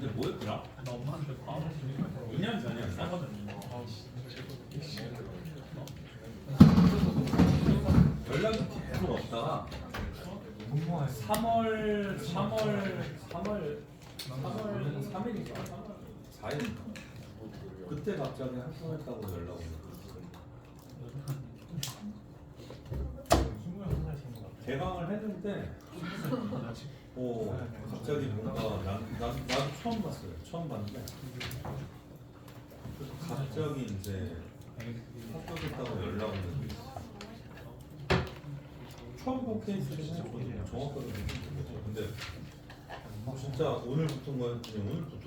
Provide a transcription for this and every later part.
근데 뭐였더라? 나 엄마한테 바로 2년 전이었나? 연락이 계속 없다가 3월 3일인가? 4일 그때 갑자기 합성했다고 연락 오는 개강을 했는데 갑자기 뭔가 나도 처음 봤어요. 처음 봤는데 갑자기 이제 합격했다고 연락 오는 게 처음 본 케이스는 정확하게 모르겠어요. 근데 진짜 오늘부터인 거였더니 오늘부터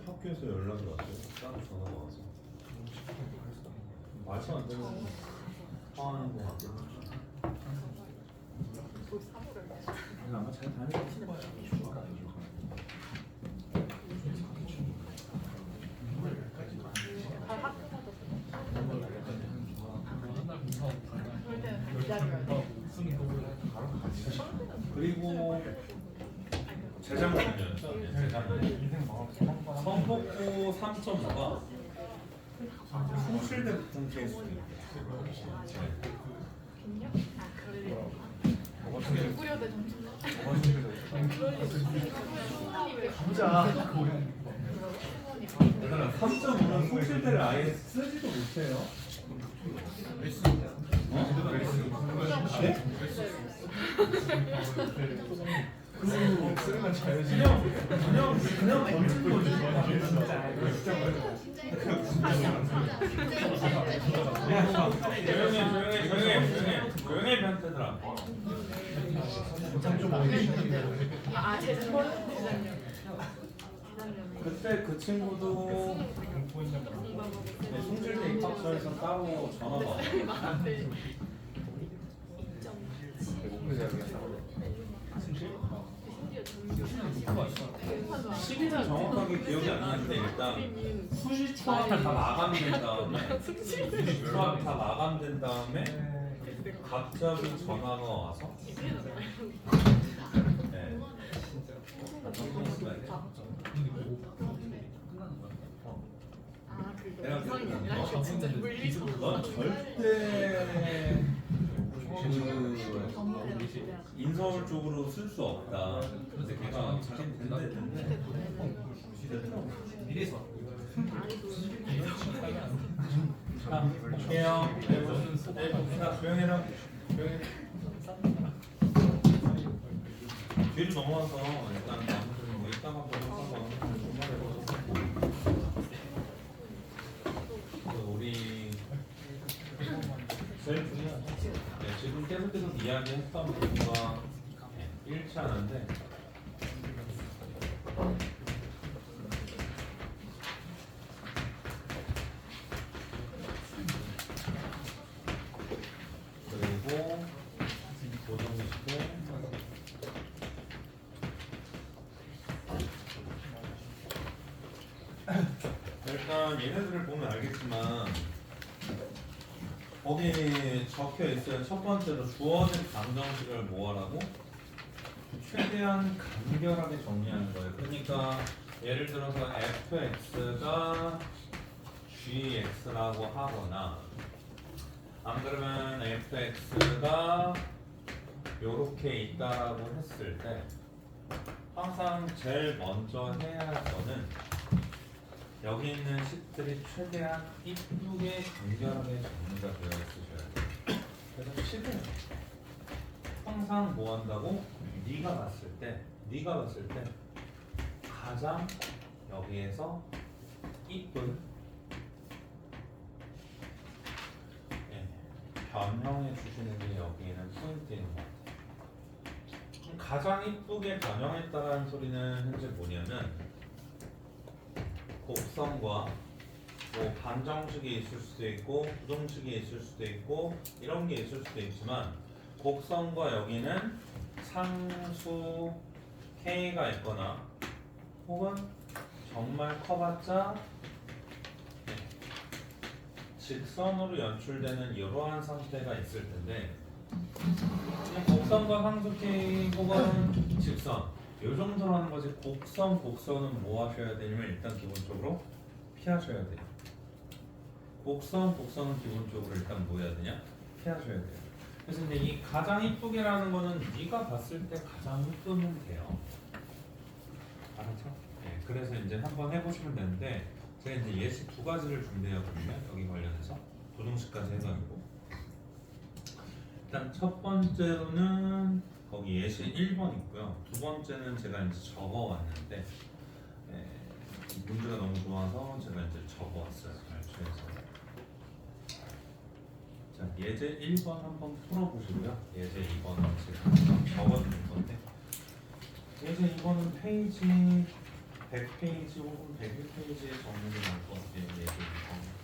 학교에서 연락이 왔어요. 따로 전화가 와서 말도 안 되는 상황인 것 같아요. 아마 잘 다니는 거야. 그리고 재작년이었죠. 성북고 3.5가 송실대 붙은 케이스. 꾸려대 정신. 얘들아 3.5는 송실대를 아예 쓰지도 못해요. 쓰면 자유지. 그냥 던진 거지. 조용히 변태들아. 그때 그 친구도 송실대 입학처에서 따로 전화가 왔어요. 시기는 정확하게 기억이 안 나는데 일단 수시 초합을 다 마감된 다음에 수학 다 마감된 다음에 갑자기 전화가 와서 네. 내가 넌 절대 인서울 쪽으로 쓸 수 없다. 근데 걔가 자기는 된대. 이래서. 자, 볼게요. 조용해라. 뒤로 넘어와서 일단 뭐 이따가 보고 우리 제일 중요한 지금 계속 이야기했던 부분과 일치하는데 그리고 고정시켜 일단 얘네들을 보면 알겠지만 거기 적혀 있어요. 첫 번째로 주어진 방정식을 모아라고 최대한 간결하게 정리하는 거예요. 그러니까 예를 들어서 fx가 gx라고 하거나 안 그러면 fx가 요렇게 있다라고 했을 때 항상 제일 먼저 해야 할 거는 여기 있는 식들이 최대한 이쁘게 간결하게 정리가 되어 있으셔야 돼요. 그래서 식은 항상 뭐 한다고? 네가 봤을 때 가장 여기에서 이쁜 변형해 주시는 게 여기에는 포인트인 것 같아요. 가장 이쁘게 변형했다는 소리는 현재 뭐냐면 곡선과 뭐 반정식이 있을 수도 있고 부정식이 있을 수도 있고 이런 게 있을 수도 있지만 곡선과 여기는 상수 k가 있거나 혹은 정말 커봤자 직선으로 연출되는 이러한 상태가 있을 텐데 곡선과 상수 k 혹은 직선 요 정도로 하는 거지. 곡선은 뭐 하셔야 되냐면 일단 기본적으로 피하셔야 돼요. 곡선은 기본적으로 일단 뭐 해야 되냐? 피하셔야 돼요. 그래서 이제 이 가장 이쁘게라는 거는 네가 봤을 때 가장 이쁘면 돼요. 알았죠? 네, 그래서 이제 한번 해보시면 되는데 제가 이제 예시 두 가지를 준비하거든요. 여기 관련해서 도정식까지 해가지고 일단 첫 번째로는 거기 예시 1번 있고요. 두 번째는 제가 이제 적어왔는데 문제가 너무 좋아서 제가 이제 적어왔어요. 발표해서. 자, 예제 1번 한번 풀어보시고요. 예제 2번은 제가 적어드린 건데 예제 2번은 페이지 100페이지 혹은 101페이지에 적는 게 나을 것 같아요. 예제 2번.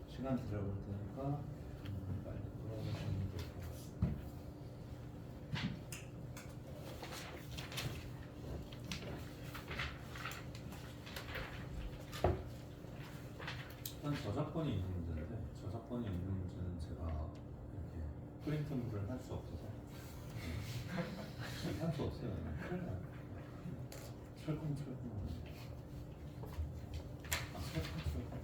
시간 기다려볼 테니까 빨리 돌아가시면 될 것 같습니다. 프린트물을 할 수 없어서 할 수 없어요. 큰일 나요. 철컹철컹. 철컹철컹.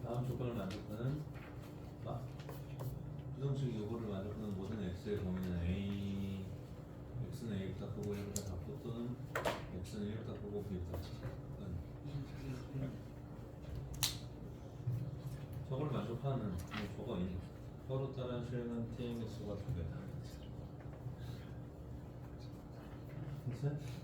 다음 조건을 만족하는 부정식 요구를 만족하는 모든 x의 범위는 a x는 a보다 크고 1보다 작고 또는 x는 1보다 크고 b보다 작은 저걸 만족하는 저거 서로 따라 실행한 tx가 두 개다. 그치?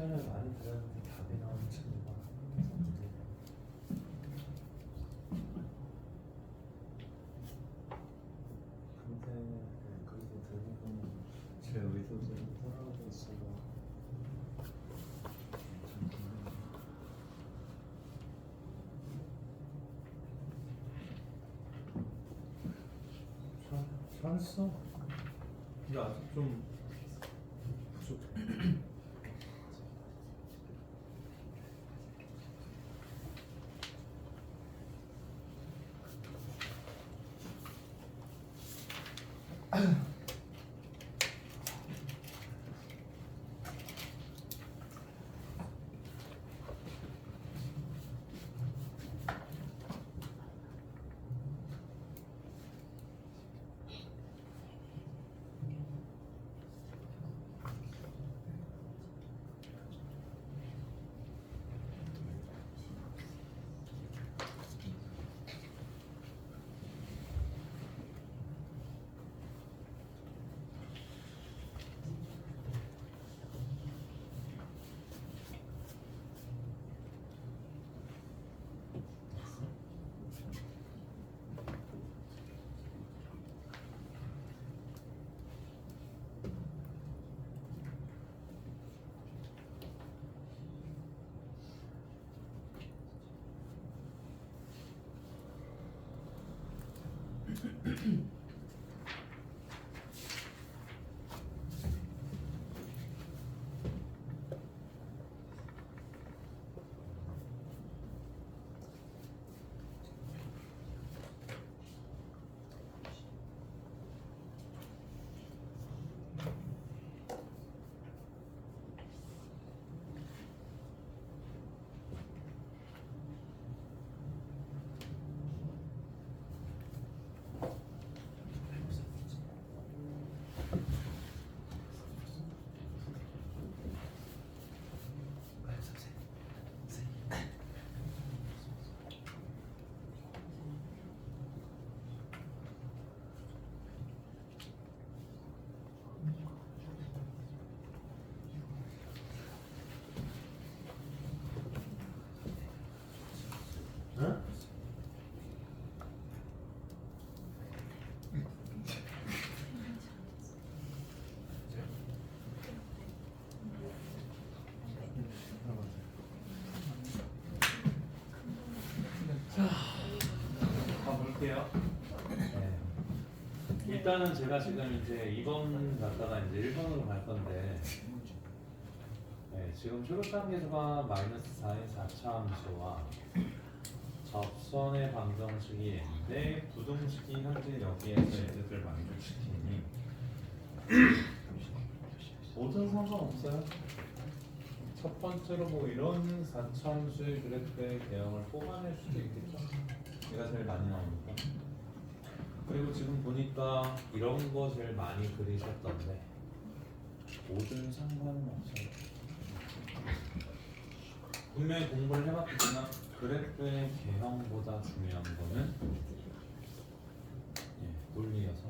시간을 많이 들였는데 답이 나오지 뭐. 근데 그래도 대부분 제 의도대로 따라가고 있어요. 잘했어. 근데 아직 좀 부족해. 일단은 제가 지금 이제 2번 갔다가 이제 1번으로 갈 건데 네, 지금 초록장계수가 마이너스 4인 4차 함수와 접선의 방정식이 있는데 부등식이 현재 여기에서 얘네들 만족시키니 뭐든 상관없어요. 첫 번째로 뭐 이런 4차 함수의 그래프의 대형을 뽑아낼 수도 있겠죠. 얘가 제일 많이 나오니까. 그리고 지금 보니까 이런 거 제일 많이 그리셨던데 뭐든 상관은 없어요. 분명히 공부를 해봤겠지만 그래프의 개형보다 중요한 거는 논리여서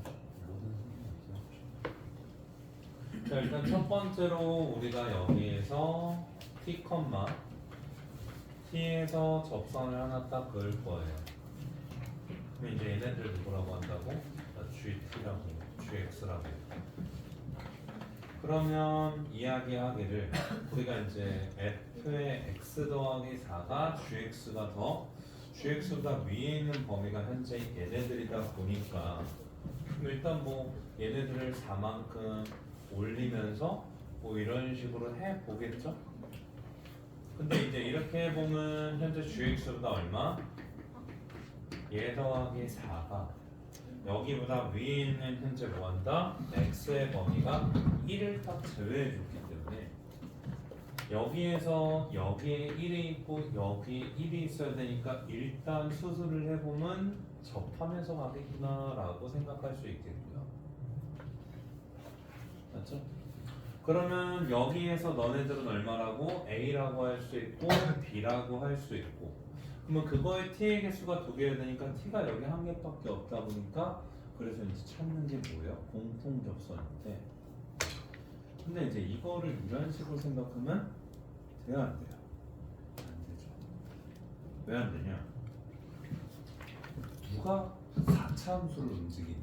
뭐든 상관없어요. 자, 일단 첫 번째로 우리가 여기에서 t, t에서 접선을 하나 딱 그을 거예요. 그럼 이제 얘네들 누구라고 한다고? GT라고, GX라고. 그러면 이야기하기를 우리가 이제 f의 x 더하기 4가 gx가 더 gx보다 위에 있는 범위가 현재 얘네들이다 보니까 일단 뭐 얘네들을 4만큼 올리면서 뭐 이런 식으로 해보겠죠? 근데 이제 이렇게 해보면 현재 gx보다 얼마? 얘 더하기 4가 여기보다 위에 있는 현재 뭐한다? x의 범위가 1을 딱 제외해줬기 때문에 여기에서 여기에 1이 있고 여기에 1이 있어야 되니까 일단 수술을 해보면 접하면서 가겠구나 라고 생각할 수 있겠고요. 맞죠? 그러면 여기에서 너네들은 얼마라고? A라고 할 수 있고 B라고 할 수 있고 그러면 그거의 t의 개수가 2개여야 되니까 t가 여기 한 개밖에 없다 보니까 그래서 이제 찾는 게 뭐예요? 공통 접선인데 근데 이제 이거를 이런 식으로 생각하면 돼요 안 돼요? 안 되죠. 왜 안 되냐? 누가 4차 함수를 움직이니?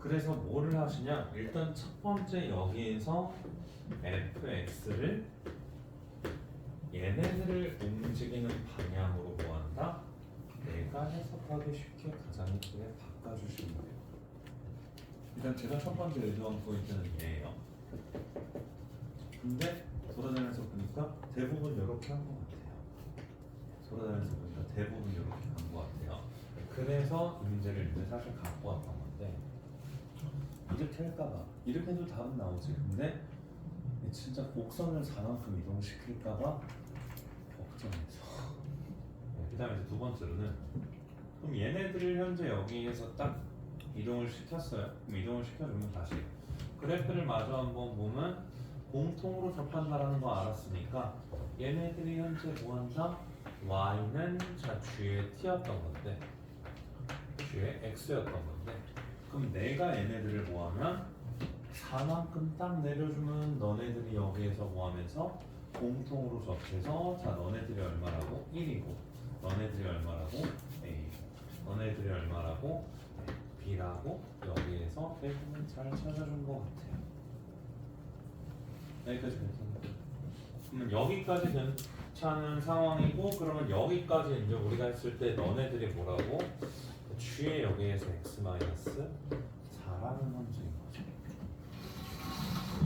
그래서 뭐를 하시냐? 일단 첫 번째 여기에서 fx를 얘네들을 움직이는 방향으로 뭐한다? 내가 해석하기 쉽게 가장 예쁘게 바꿔주시면 돼요. 일단 제가 첫 번째 의도한 포인트는 얘예요. 근데 돌아다니면서 보니까 대부분 이렇게 한 것 같아요. 돌아다니면서 보니까 대부분 이렇게 한 것 같아요. 그래서 이 문제를 이제 사실 갖고 왔던 건데 이렇게 할까봐 이렇게 해도 답은 나오지. 근데 진짜 곡선을 4만큼 이동시킬까봐 걱정해서. 그 다음에 이제 두 번째로는 그럼 얘네들을 현재 여기에서 딱 이동을 시켰어요. 그럼 이동을 시켜주면 다시 그래프를 마저 한번 보면 공통으로 접한다라는 거 알았으니까 얘네들이 현재 뭐한다? y는 자 g의 t였던 건데 g의 x였던 건데 그럼 내가 얘네들을 뭐하면 4만큼 딱 내려주면 너네들이 여기에서 뭐하면서 공통으로 접해서 자 너네들이 얼마라고? 1이고 너네들이 얼마라고? A 너네들이 얼마라고? B라고 여기에서 대부분 잘 찾아준 것 같아요. 여기까지 괜찮아요. 그러면 여기까지 괜찮은 상황이고 그러면 여기까지 이제 우리가 했을 때 너네들이 뭐라고? G의 여기에서 x-4라는 함수인 거죠.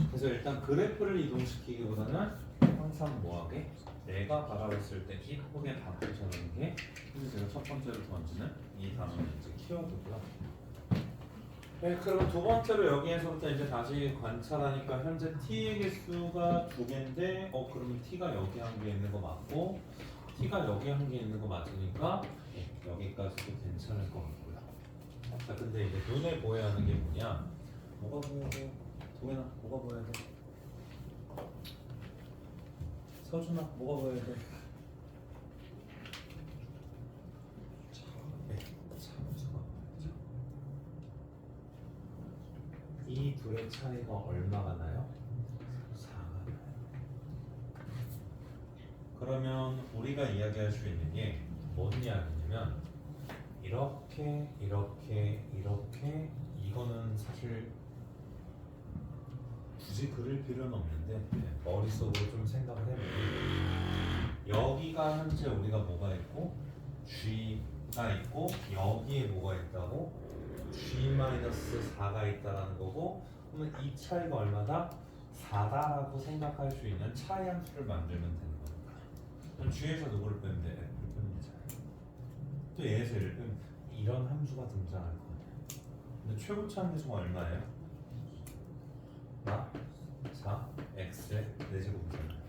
그래서 일단 그래프를 이동시키기보다는 항상 뭐하게? 내가 바라봤을 때 이쁘게 바꾸자는 게 근데 제가 첫 번째로 던지는 이 단어는 이제 키워드고요. 네, 그러면 두 번째로 여기에서부터 이제 다시 관찰하니까 현재 t의 개수가 2개인데 그러면 t가 여기 한 개 있는 거 맞고 t가 여기 한 개 있는 거 맞으니까 여기까지도 괜찮을 것 같고요. 자, 근데 이제 눈에 보여야 하는 게 뭐냐? 뭐가 보여야 돼? 동현아, 뭐가 보여야 돼? 서준아, 뭐가 보여야 돼? 참수가 보여야죠. 이 둘의 차이가 얼마가 나요? 4가 나요. 그러면 우리가 이야기할 수 있는 게 뭔 이야기냐면 이렇게 이거는 사실 굳이 그릴 필요는 없는데 머릿속으로 좀 생각을 해보면 여기가 현재 우리가 뭐가 있고 G가 있고 여기에 뭐가 있다고? G-4가 있다라는 거고, 그러면 이 차이가 얼마다? 4다라고 생각할 수 있는 차이 함수를 만들면 되는 겁니다. 그럼 G에서 누구를 빼면 돼? F를 빼면 되잖아요. 또 얘에서 얘를 빼면 이런 함수가 등장할 거예요. 근데 최고차 함수가 얼마예요? 마 4, x의 4제곱이잖아요.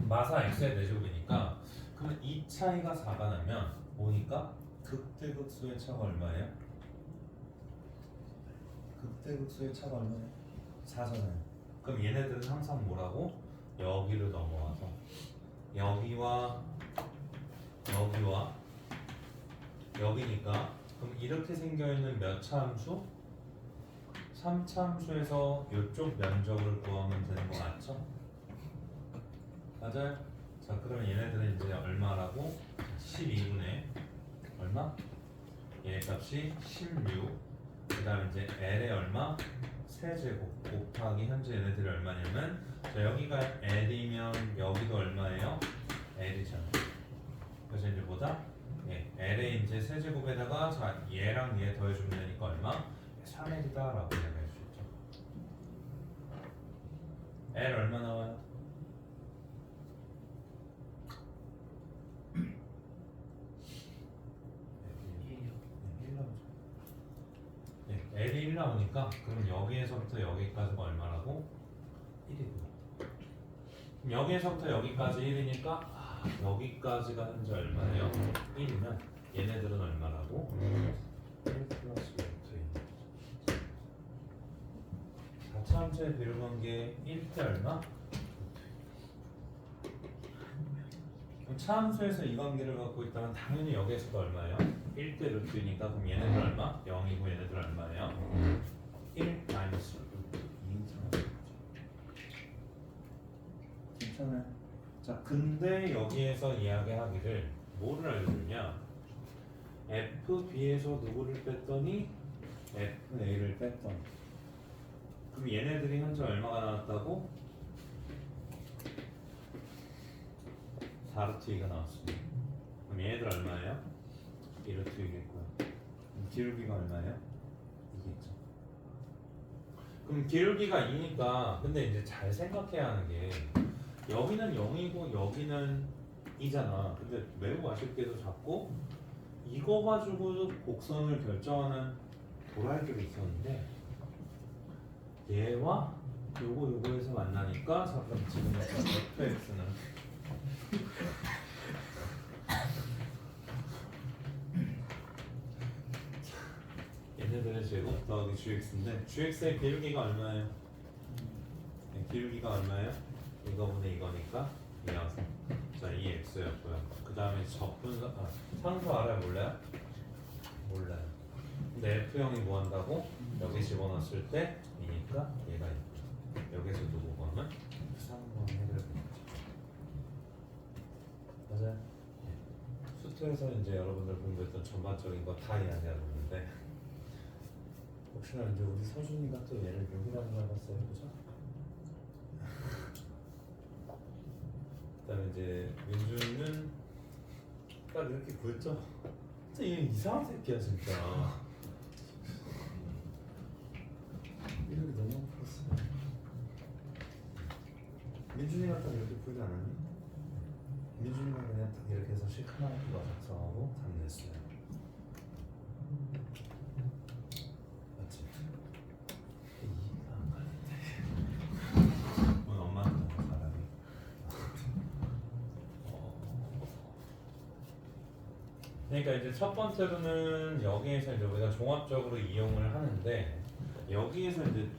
마사 x의 4제곱이니까 그러면 이 차이가 4가 나면 보니까 극대극소의 차가 얼마예요? 극대극소의 차가 얼마예요? 4잖아요. 그럼 얘네들은 항상 뭐라고? 여기로 넘어와서 여기와 여기와 여기니까 그럼 이렇게 생겨있는 몇 차 함수? 3차 함수에서 이쪽 면적을 구하면 되는 거 맞죠? 맞아요? 자 그러면 얘네들은 이제 얼마라고? 12분의 얼마? 얘 값이 16. 그 다음에 이제 L의 얼마? 세제곱 곱하기 현재 얘네들이 얼마냐면 자 여기가 L이면 여기도 얼마예요? L이잖아. 그래서 이제 뭐다? 예, L의 이제 세제곱에다가 자 얘랑 얘 더해주면 되니까 얼마? 3L이다 라고 이야기할 수 있죠. L 얼마 나와요? L이 1 나오니까 그럼 여기에서부터 여기까지가 얼마라고? 1이고요. 그럼 여기에서부터 여기까지 1이니까 여기까지가 현재 얼마예요? 1이면 얘네들은 얼마라고? 1 플러스 루트 2. 4차 함수의 비율관계 1대 얼마? 그럼 차함수에서 이 관계를 갖고 있다면 당연히 여기에서도 얼마예요? 1대 루트이니까 그럼 얘네들 얼마? 0이고 얘네들 얼마예요? 1 마이너스 루트 2. 괜찮아요? 자 근데 여기에서 이야기하기를 뭐를 알려주냐? FB에서 누구를 뺐더니 FA를 뺐더니 그럼 얘네들이 현재 얼마가 나왔다고? 4루트 2가 나왔습니다. 그럼 얘네들 얼마예요? 1루트 2겠고요. 그럼 기울기가 얼마예요? 2겠죠. 그럼 기울기가 2니까 근데 이제 잘 생각해야 하는 게 여기는 0이고 여기는 2잖아. 근데 매우 아쉽게도 자꾸 이거 가지고 곡선을 결정하는 도랄들이 있었는데 얘와 요거에서 만나니까 잠깐 지금 fx는 얘네들의 제곱 더하기 gx인데 gx의 기울기가 얼마예요? 네, 기울기가 얼마예요? 이거분의 이거니까 2여서 자 2x였고요. 그 다음에 상수 알아요? 몰라요? 몰라요. 근데 f형이 뭐 한다고? 여기 집어넣었을 때 2니까 얘가 있고 여기서 누구 구하면 F3번 해결되는 거죠. 맞아요? 네. 수트에서 이제 여러분들 공부했던 전반적인 거 다 이야기하고 있는데 혹시나 이제 우리 서준이가 또 얘를 여기라고 해봤어요, 그죠? 그다음에 이제 민준은 딱 이렇게 구했죠. 진짜 얘 이상한 새끼야 진짜. 이렇게 너무 풀었어. 민준이가 딱 이렇게 풀지 않았니? 민준이가 그냥 딱 이렇게 해서 시커멓게 작성하고 답 냈어요. 맞지? 이해가 안 가는데. 오늘 엄마한테 사람이. 그러니까 이제 첫 번째로는 여기에서 이제 우리가 종합적으로 이용을 하는데 여기에서 이제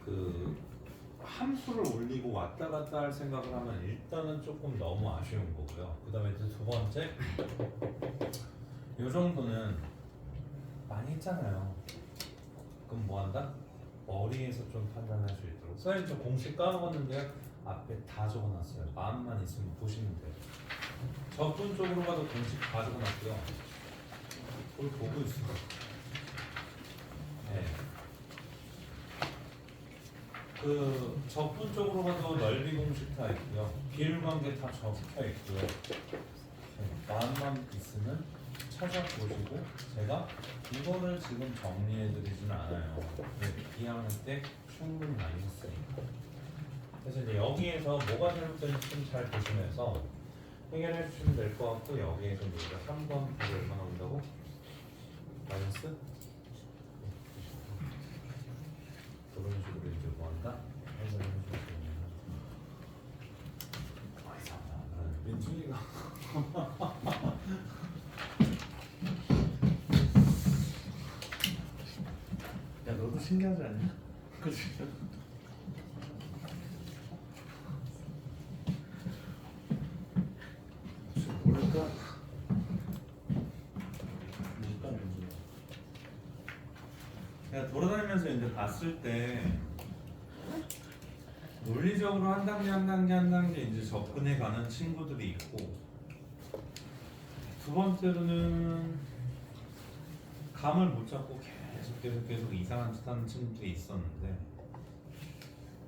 그 함수를 올리고 왔다 갔다 할 생각을 하면 일단은 조금 너무 아쉬운 거고요. 그 다음에 이제 두 번째 요 정도는 많이 했잖아요. 그럼 뭐 한다? 머리에서 좀 판단할 수 있도록. 선생님 저 공식 까먹었는데요. 앞에 다 적어놨어요. 마음만 있으면 보시면 돼요. 적분 쪽으로 가도 공식 다 적어놨고요. 그걸 보고 있어. 네. 그 적분 쪽으로 가도 넓이 공식 다 있고요. 비율관계 다 적혀 있고요. 네. 마음만 있으면 찾아보시고 제가 이거를 지금 정리해드리진 않아요. 네, 2학년 때 충분히 많이 했으니까. 그래서 이제 여기에서 뭐가 잘못된지 좀 잘 보시면서 해결해 주시면 될 것 같고 여기에서 우리가 3번 답이 얼마나 온다고? 마이너스? 그런 식으로 이제 뭐한다? 해석을 해주시면 이상하다. 민준이가 야 너도 신기하지 않냐? 그치? 뭘까? 내가 돌아다니면서 이제 봤을 때 논리적으로 한 단계 한 단계 한 단계 이제 접근해 가는 친구들이 있고 두 번째로는 감을 못 잡고 계속 이상한 짓 하는 친구들이 있었는데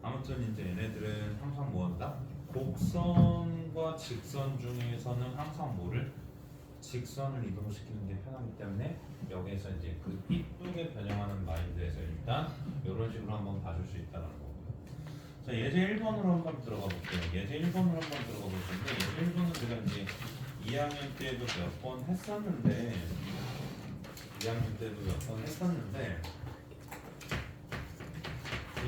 아무튼 이제 얘네들은 항상 뭐한다? 곡선과 직선 중에서는 항상 뭐를? 직선을 이동시키는 게 편하기 때문에 여기에서 이제 그 이쁘게 변형하는 마인드에서 일단 이런 식으로 한번 봐줄 수 있다는 거고요. 자 예제 1번으로 한번 들어가 볼게요. 예제 1번으로 한번 들어가 볼 텐데 예제 1번은 제가 이제 2학년 때도 몇 번 했었는데 2학년 때도 몇 번 했었는데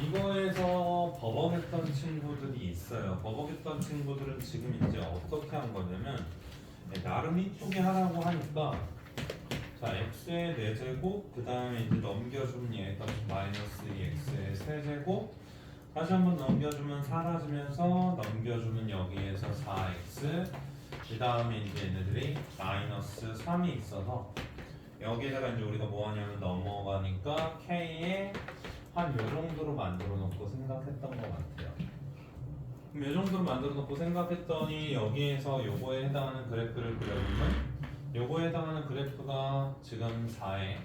이거에서 버벅했던 친구들이 있어요. 버벅했던 친구들은 지금 이제 어떻게 한 거냐면 나름 이쁘게 하라고 하니까 자 x의 4제곱 그 다음에 이제 넘겨주면 얘가 마이너스 2x의 세제곱 다시 한번 넘겨주면 사라지면서 넘겨주면 여기에서 4x 그 다음에 이제 얘네들이 마이너스 3이 있어서 여기에다가 이제 우리가 뭐 하냐면 넘어가니까 k에 한 요 정도로 만들어 놓고 생각했던 것 같아요. 그럼 요 정도로 만들어 놓고 생각했더니 여기에서 요거에 해당하는 그래프를 그려보면 요거에 해당하는 그래프가 지금 4의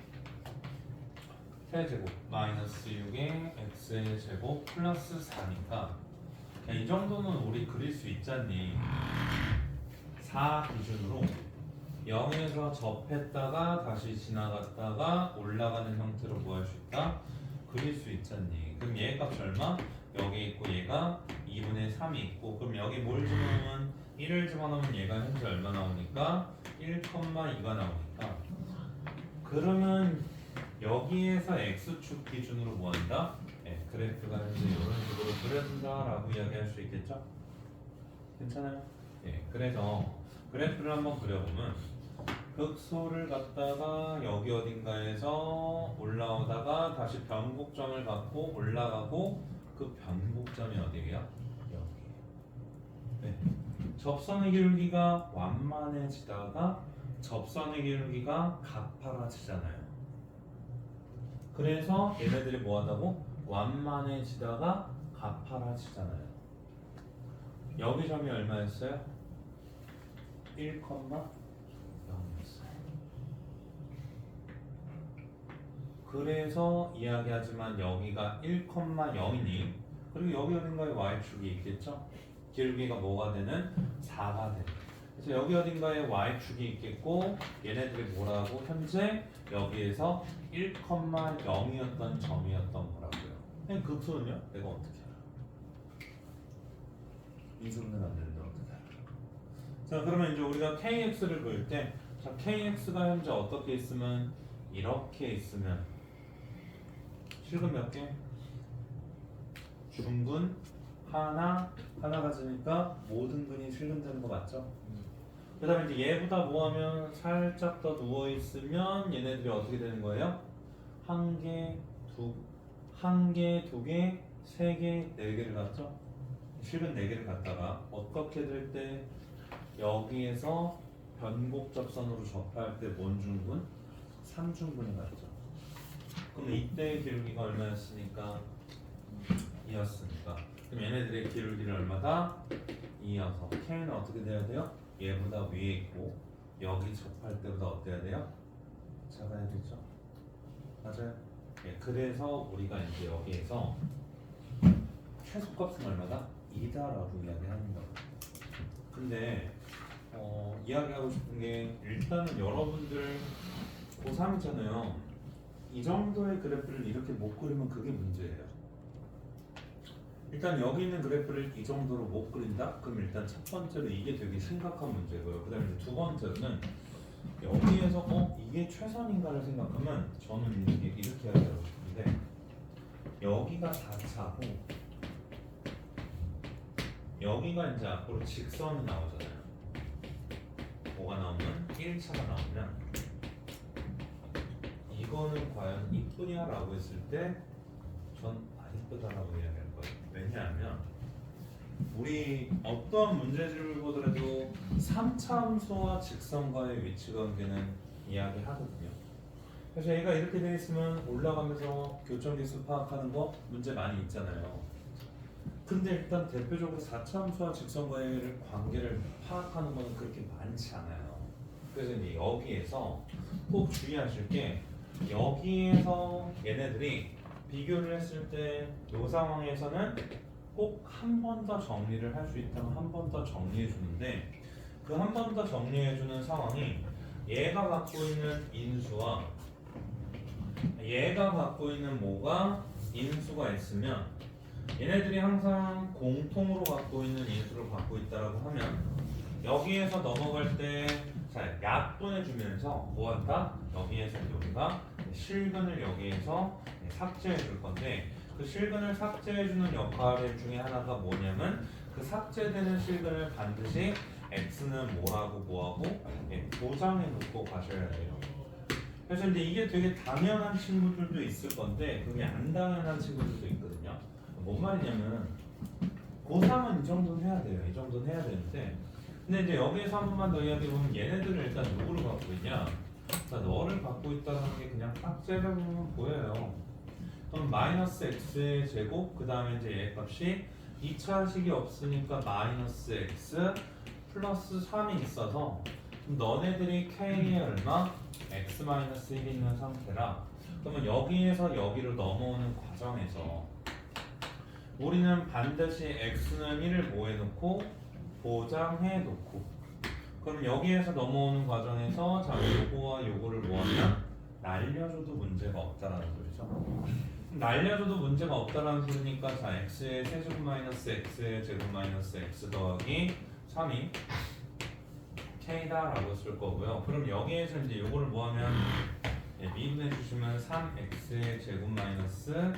세제곱 마이너스 6의 x의 제곱 플러스 4니까 이 정도는 우리 그릴 수 있잖니. 4 기준으로 0에서 접했다가 다시 지나갔다가 올라가는 형태로 뭐 할 수 있다? 그릴 수 있잖니. 그럼 얘 값이 얼마? 여기 있고 얘가 2분의 3이 있고 그럼 여기 뭘 집어넣으면 1을 집어넣으면 얘가 현재 얼마 나오니까 1,2가 나오니까 그러면 여기에서 x축 기준으로 뭐한다? 네, 그래프가 현재 이런 식으로 그려진다 라고 이야기할 수 있겠죠? 괜찮아요? 네, 그래서 그래프를 한번 그려보면 극소를 갖다가 여기 어딘가에서 올라오다가 다시 변곡점을 갖고 올라가고 그 변곡점이 어디예요? 여기. 네. 접선의 기울기가 완만해지다가 접선의 기울기가 가파라지잖아요. 그래서 얘네들이 뭐하다고? 완만해지다가 가파라지잖아요. 여기 점이 얼마였어요? 1,0였어요. 그래서 이야기하지만 여기가 1,0이니 그리고 여기 어딘가에 y축이 있겠죠? 기울기가 뭐가 되는? 4가 되는. 그래서 여기 어딘가에 y축이 있겠고 얘네들이 뭐라고? 현재 여기에서 1,0이었던 점이었던 거라고요. 그냥 극소는요? 내가 어떻게 알아? 인수분해가 안 되는데 어떻게 알아? 자 그러면 이제 우리가 kx를 그릴 때 자 kx가 현재 어떻게 있으면 이렇게 있으면 실근 몇 개? 중근 하나가 지니까 모든 근이 실근되는 거 맞죠? 그 다음에 이제 얘보다 뭐하면 살짝 더 누워있으면 얘네들이 어떻게 되는 거예요? 한 개, 두 개, 세 개, 네 개를 갖죠? 실근 네 개를 갖다가 어떻게 될 때 여기에서 변곡접선으로 접할 때 뭔 중근? 3중근이 같죠? 그럼 이때의 기울기가 얼마였으니까? 2였으니까 그럼 얘네들의 기울기는 얼마다? 2여서 K는 어떻게 돼야 돼요? 얘보다 위에 있고 여기 접할 때보다 어때야 돼요? 작아야 되죠? 맞아요? 예, 그래서 우리가 이제 여기에서 최소값은 얼마다? 2다라고 이야기하는 거예요. 근데 이야기하고 싶은 게 일단은 여러분들 고3이잖아요. 이 정도의 그래프를 이렇게 못 그리면 그게 문제예요. 일단 여기 있는 그래프를 이 정도로 못 그린다? 그럼 일단 첫 번째로 이게 되게 심각한 문제고요. 그 다음에 두 번째로는 여기에서 이게 최선인가를 생각하면 저는 이렇게 하고 싶은데 여기가 4차고 여기가 이제 앞으로 직선이 나오잖아요. 뭐가 나오면 1차가 나오면 이거는 과연 이쁘냐 라고 했을 때 전 안 이쁘다라고 이야기할 거예요. 왜냐하면 우리 어떠한 문제집을 보더라도 3차 함수와 직선과의 위치 관계는 이야기하거든요. 그래서 얘가 이렇게 되어 있으면 올라가면서 교점계수 파악하는 거 문제 많이 있잖아요. 근데 일단 대표적으로 4차 함수와 직선과의 관계를 파악하는 거는 그렇게 많지 않아요. 그래서 이제 여기에서 꼭 주의하실 게 여기에서 얘네들이 비교를 했을 때 이 상황에서는 꼭 한 번 더 정리를 할 수 있다면 한 번 더 정리해 주는데 그 한 번 더 정리해 주는 상황이 얘가 갖고 있는 인수와 얘가 갖고 있는 뭐가 인수가 있으면 얘네들이 항상 공통으로 갖고 있는 인수를 갖고 있다라고 하면 여기에서 넘어갈 때 자, 약분해주면서 뭐한다? 여기에서 우리가 실근을 여기에서 삭제해 줄 건데 그 실근을 삭제해주는 역할 중에 하나가 뭐냐면 그 삭제되는 실근을 반드시 x는 뭐하고 보장해 놓고 가셔야 돼요. 그래서 이제 이게 되게 당연한 친구들도 있을 건데 그게 안 당연한 친구들도 있거든요. 뭔 말이냐면 고3은 이 정도는 해야 돼요. 이 정도는 해야 되는데 근데 이제 여기에서 한 번만 더 이야기해보면 얘네들은 일단 누구를 갖고 있냐? 자, 너를 갖고 있다는 게 그냥 딱 째려보면 보여요. 그럼 마이너스 x의 제곱 그 다음에 이제 얘 값이 2차식이 없으니까 마이너스 x 플러스 3이 있어서 너네들이 k의 얼마? x 마이너스 1이 있는 상태라 그러면 여기에서 여기로 넘어오는 과정에서 우리는 반드시 x는 1을 뭐 해놓고 보장해 놓고 그럼 여기에서 넘어오는 과정에서 자 요거와 요거를 뭐하면 날려줘도 문제가 없다라는 소리죠. 날려줘도 문제가 없다라는 소리니까 자 x의 세제곱 마이너스 x의 제곱 마이너스 x 더하기 3이 k다라고 쓸 거고요. 그럼 여기에서 이제 요거를 뭐하면 미분해 주시면 3x의 제곱 마이너스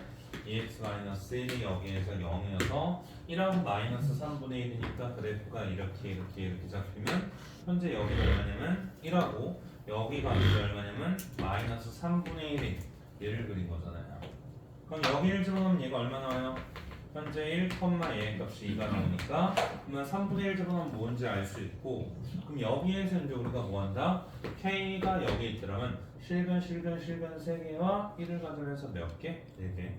2x 마이너스 1이 여기에서 0이어서 1하고 마이너스 3분의 1이니까 그래프가 이렇게 잡히면 현재 여기가 얼마냐면 1하고 여기가 이제 얼마냐면 마이너스 3분의 1인 얘를 그린 거잖아요. 그럼 여기를 집어넣으면 얘가 얼마 나와요? 현재 1, 얘 값이 2가 나오니까 그러면 3분의 1 집어넣으면 뭔지 알 수 있고 그럼 여기에서 이제 우리가 뭐한다? K가 여기 있더라면 실근 3개와 1을 가져서 몇 개? 4개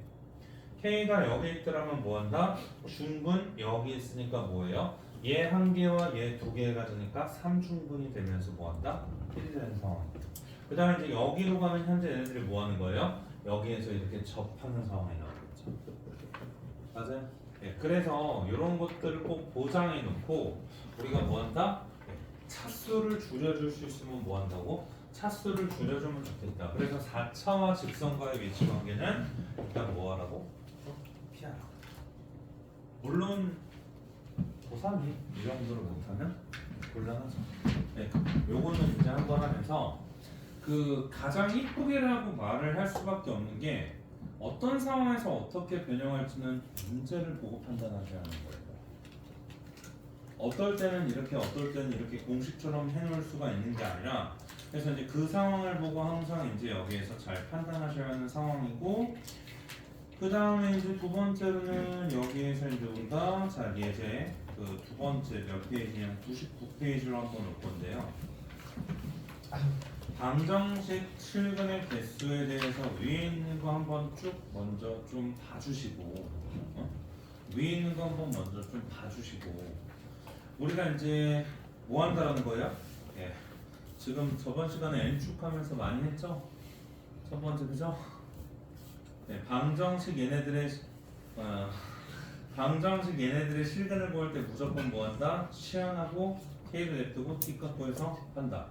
K가 여기 있더라면 뭐한다? 중분 여기 있으니까 뭐예요? 얘 1개와 얘 2개 가지니까 3중분이 되면서 뭐한다? 1이 되는 상황입니다. 그 다음에 이제 여기로 가면 현재 얘네들이 뭐하는 거예요? 여기에서 이렇게 접하는 상황이 나오겠죠. 맞아요? 네, 그래서 이런 것들을 꼭 보장해 놓고 우리가 뭐한다? 차수를 줄여줄 수 있으면 뭐한다고? 차수를 줄여주면 좋겠다. 그래서 4차와 직선과의 위치 관계는 일단 뭐하라고? 피하라고. 물론 고3이 이 정도를 못하면 곤란하죠. 네, 요거는 이제 한번 하면서 그 가장 이쁘게라고 말을 할 수밖에 없는 게 어떤 상황에서 어떻게 변형할지는 문제를 보고 판단하셔야 하는 거예요. 어떨 때는 이렇게 어떨 때는 이렇게 공식처럼 해놓을 수가 있는 게 아니라 그래서 이제 그 상황을 보고 항상 이제 여기에서 잘 판단하셔야 하는 상황이고 그 다음에 이제 두 번째로는 여기에서 이제 우리가 자 예제 그 두 번째 몇 페이지냐 99페이지로 한번 올 건데요. 방정식 실근의 개수에 대해서 위에 있는 거 한번 쭉 먼저 좀 봐주시고 위에 있는 거 한번 먼저 좀 봐주시고 우리가 이제 뭐 한다라는 거예요? 예. 지금 저번 시간에 n축하면서 많이 했죠? 첫 번째 그죠? 네, 방정식 얘네들의 실근을 구할 때 무조건 뭐 한다? 시한하고 K를 냅두고 T 값구해서 한다.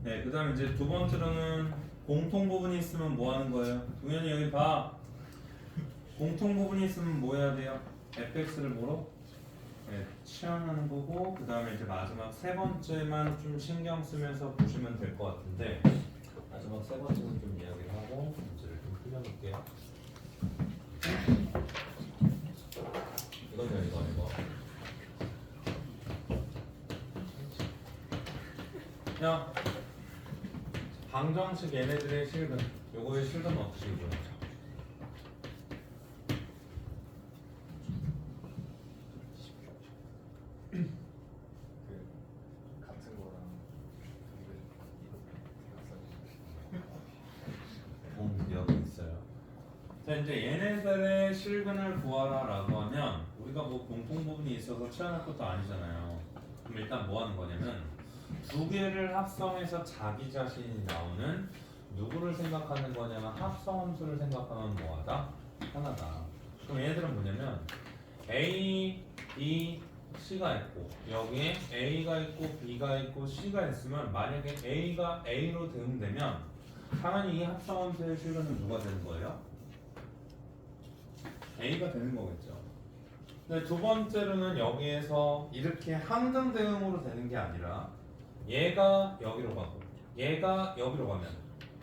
네, 그 다음에 이제 두 번째로는 공통 부분이 있으면 뭐 하는 거예요? 동현이 여기 봐. 공통 부분이 있으면 뭐 해야 돼요? fx를 뭐로? 네, 치환하는 거고 그 다음에 이제 마지막 세 번째만 좀 신경 쓰면서 보시면 될 것 같은데 마지막 세 번째는 좀 이야기를 하고 문제를 좀 풀려볼게요. 이거죠 이거. 야, 방정식 얘네들의 실근 요거의 실근 어떻게 구해요? 같은 거랑 여기 있어요. 자 이제 얘네들의 실근을 구하라라고 하면 우리가 뭐 공통 부분이 있어서 치환할 것도 아니잖아요. 그럼 일단 뭐 하는 거냐면 두 개를 합성해서 자기 자신이 나오는 누구를 생각하는 거냐면 합성함수를 생각하면 뭐하다? 하나다. 그럼 얘네들은 뭐냐면 A, B, C가 있고 여기에 A가 있고 B가 있고 C가 있으면 만약에 A가 A로 대응되면 당연히 이 합성함수의 실근은 누가 되는 거예요? A가 되는 거겠죠. 근데 두 번째로는 여기에서 이렇게 항등 대응으로 되는 게 아니라 얘가 여기로 가고 얘가 여기로 가면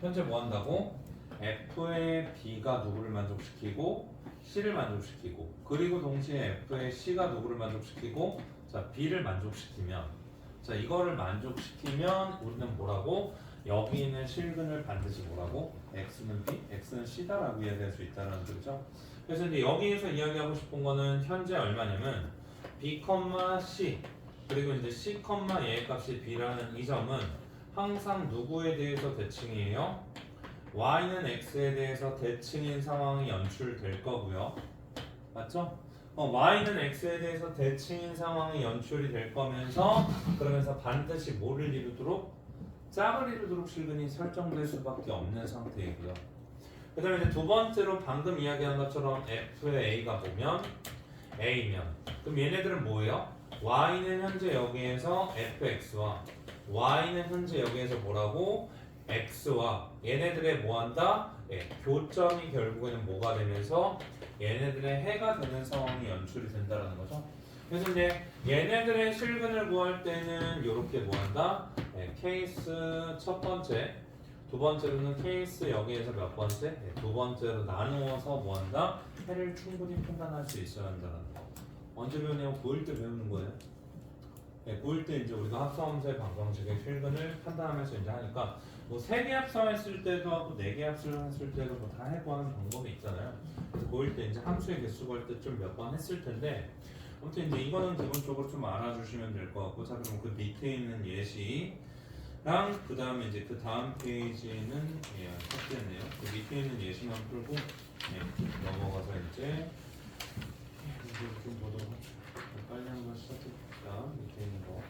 현재 뭐 한다고? F의 B가 누구를 만족시키고 C를 만족시키고 그리고 동시에 F의 C가 누구를 만족시키고 자 B를 만족시키면 자 이거를 만족시키면 우리는 뭐라고? 여기 있는 실근을 반드시 뭐라고? X는 B, X는 C다라고 이야기할 수 있다는 거죠. 그래서 이제 여기에서 이야기하고 싶은 거는 현재 얼마냐면 B, C 그리고 이제 C, 얘의 값이 B라는 이 점은 항상 누구에 대해서 대칭이에요? Y는 X에 대해서 대칭인 상황이 연출될 거고요. 맞죠? Y는 X에 대해서 대칭인 상황이 연출이 될 거면서 그러면서 반드시 뭐를 이루도록? 짝을 이루도록 실근이 설정될 수밖에 없는 상태이고요. 그 다음에 이제 두 번째로 방금 이야기한 것처럼 F의 A가 보면 A면 그럼 얘네들은 뭐예요? Y는 현재 여기에서 fx와 Y는 현재 여기에서 뭐라고? x와 얘네들의 뭐한다? 교점이 결국에는 뭐가 되면서 얘네들의 해가 되는 상황이 연출이 된다는 거죠. 그래서 이제 얘네들의 실근을 구할 때는 이렇게 뭐한다? 케이스 첫 번째 두 번째로는 케이스 여기에서 몇 번째? 두 번째로 나누어서 뭐한다? 해를 충분히 판단할 수 있어야 한다는 거. 언제 배우냐면 고1 때 배우는 거예요. 고1 때 이제 우리가 합성함수의 방정식의 실근을 판단하면서 이제 하니까 뭐 3개 합성했을 때도 하고 4개 합성했을 때도 뭐 다 해고 하는 방법이 있잖아요. 그래서 고1 때 이제 함수의 개수 구할 때 좀 몇 번 했을 텐데 아무튼 이제 이거는 기본적으로 좀 알아주시면 될 것 같고 자 그럼 그 밑에 있는 예시랑 그 다음에 이제 그 다음 페이지는 삭제했네요. 그 밑에 있는 예시만 풀고 넘어가서 이제 좀 보도록 빨리 한번 시작해봅시다. 밑에 있는 거.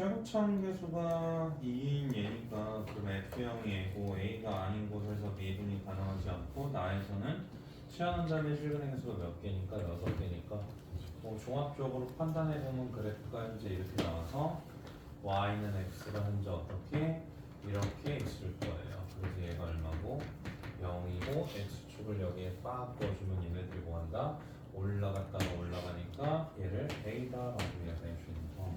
최고차원 계수가 2인 얘니까 그럼 F형이 A고 A가 아닌 곳에서 미분이 가능하지 않고 나에서는 취하는 실근의 개수가 몇 개니까 6개니까 뭐 종합적으로 판단해보면 그래프가 현재 이렇게 나와서 Y는 X가 현재 어떻게? 이렇게 있을 거예요. 그래서 얘가 얼마고? 0이고 X축을 여기에 빡 꺼주면 얘네들이 뭐한다? 올라갔다가 올라가니까 얘를 A다라고 이야기할 수 있는 거.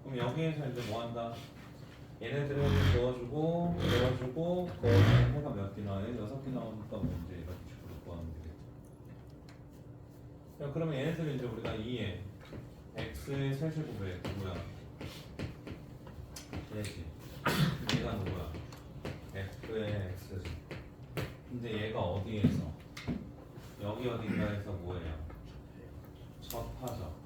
그럼 여기에서 이제 뭐한다? 얘네들을 그어주고 그어주면 해가 몇 개 나와요? 6개 나오니까 문제 이런 식으로 구하면 되겠죠. 야, 그러면 얘네들을 이제 우리가 2에 x의 세제곱에 누구야? 얘지. 얘가 누구야? f의 x지. 근데 얘가 어디에서? 여기 어딘가에서 뭐예요? 접하죠.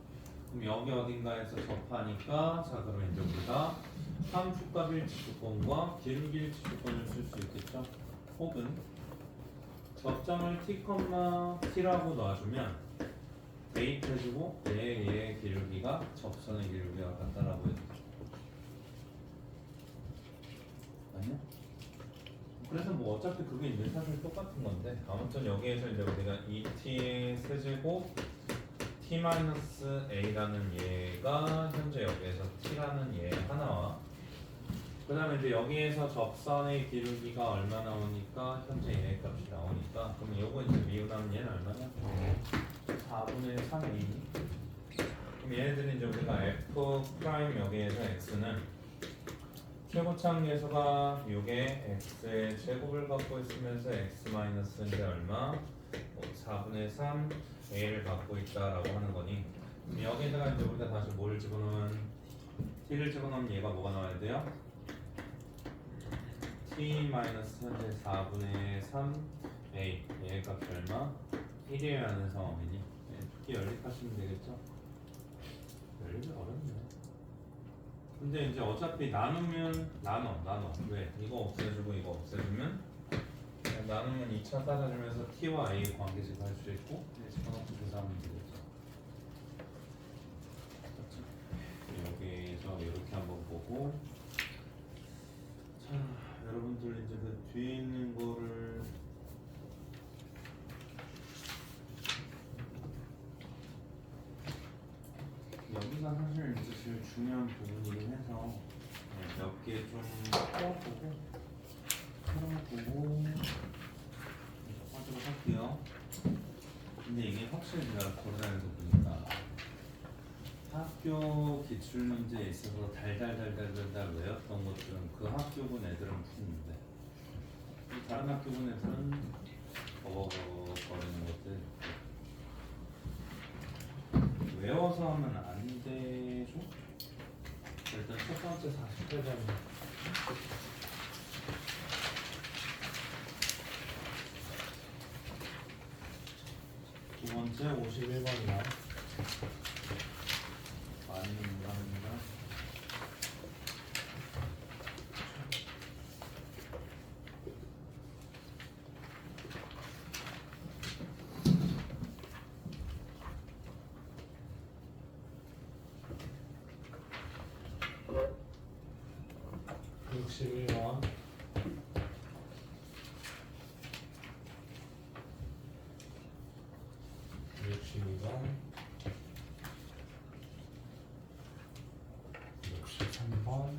그럼 여기 어딘가에서 접하니까 자 그러면 이제 우리가 함수값 일치조건과 기울기 일치조건을 쓸 수 있겠죠. 혹은 접점을 t, t라고 놔주면 대입해주고 얘의 기울기가 접선의 기울기와 같다라고 해주죠. 아니야? 그래서 뭐 어차피 그게 이제 사실 똑같은 건데 아무튼 여기에서 이제 우리가 2t의 세제곱 t-a라는 얘가 현재 여기에서 t라는 얘 하나와 그 다음에 이제 여기에서 접선의 기울기가 얼마 나오니까 현재 얘 값이 나오니까 그럼 요거 이제 미분하면 얘는 얼마냐? 4분의 3a. 그럼 얘네들은 이제 우리가 f 프라임 여기에서 x는 최고차원 계수가 6에 x의 제곱을 갖고 있으면서 x 마이너스인데 얼마? 4분의 3 a를 갖고 있다라고 하는 거니 그럼 여기다가 이제 우리가 다시 뭘 집어넣으면 t를 집어넣으면 얘가 뭐가 나와야 돼요? t 마이너스 현재 4분의 3 a 얘 값이 얼마? 1이라는 상황이니 특히 연립하시면 되겠죠? 연립이 어렵네. 근데 이제 어차피 나누면 나눠 왜? 이거 없애주고 이거 없애주면 나누면 2차 따라주면서 t와 a 관계식 할 수 있고 집어넣고 계산하면 되겠죠. 여기에서 이렇게 한번 보고 자 여러분들 이제 그 뒤에 있는 거를 여기가 사실 이제 제일 중요한 부분이긴 해서 몇 개 좀 풀어보고 하도록 할게요. 근데 이게 확실히 제가 돌아다니면서 보니까 학교 기출문제에 있어서 달달달달달달 외웠던 것들은 그 학교군 애들은 푸는데 다른 학교군 애들은 버벅거리는 것들 외워서 하면 안 되죠? 일단 첫 번째 40회잖아. 두 번째 51번이야. 아닙니다. (61번) 62번 63번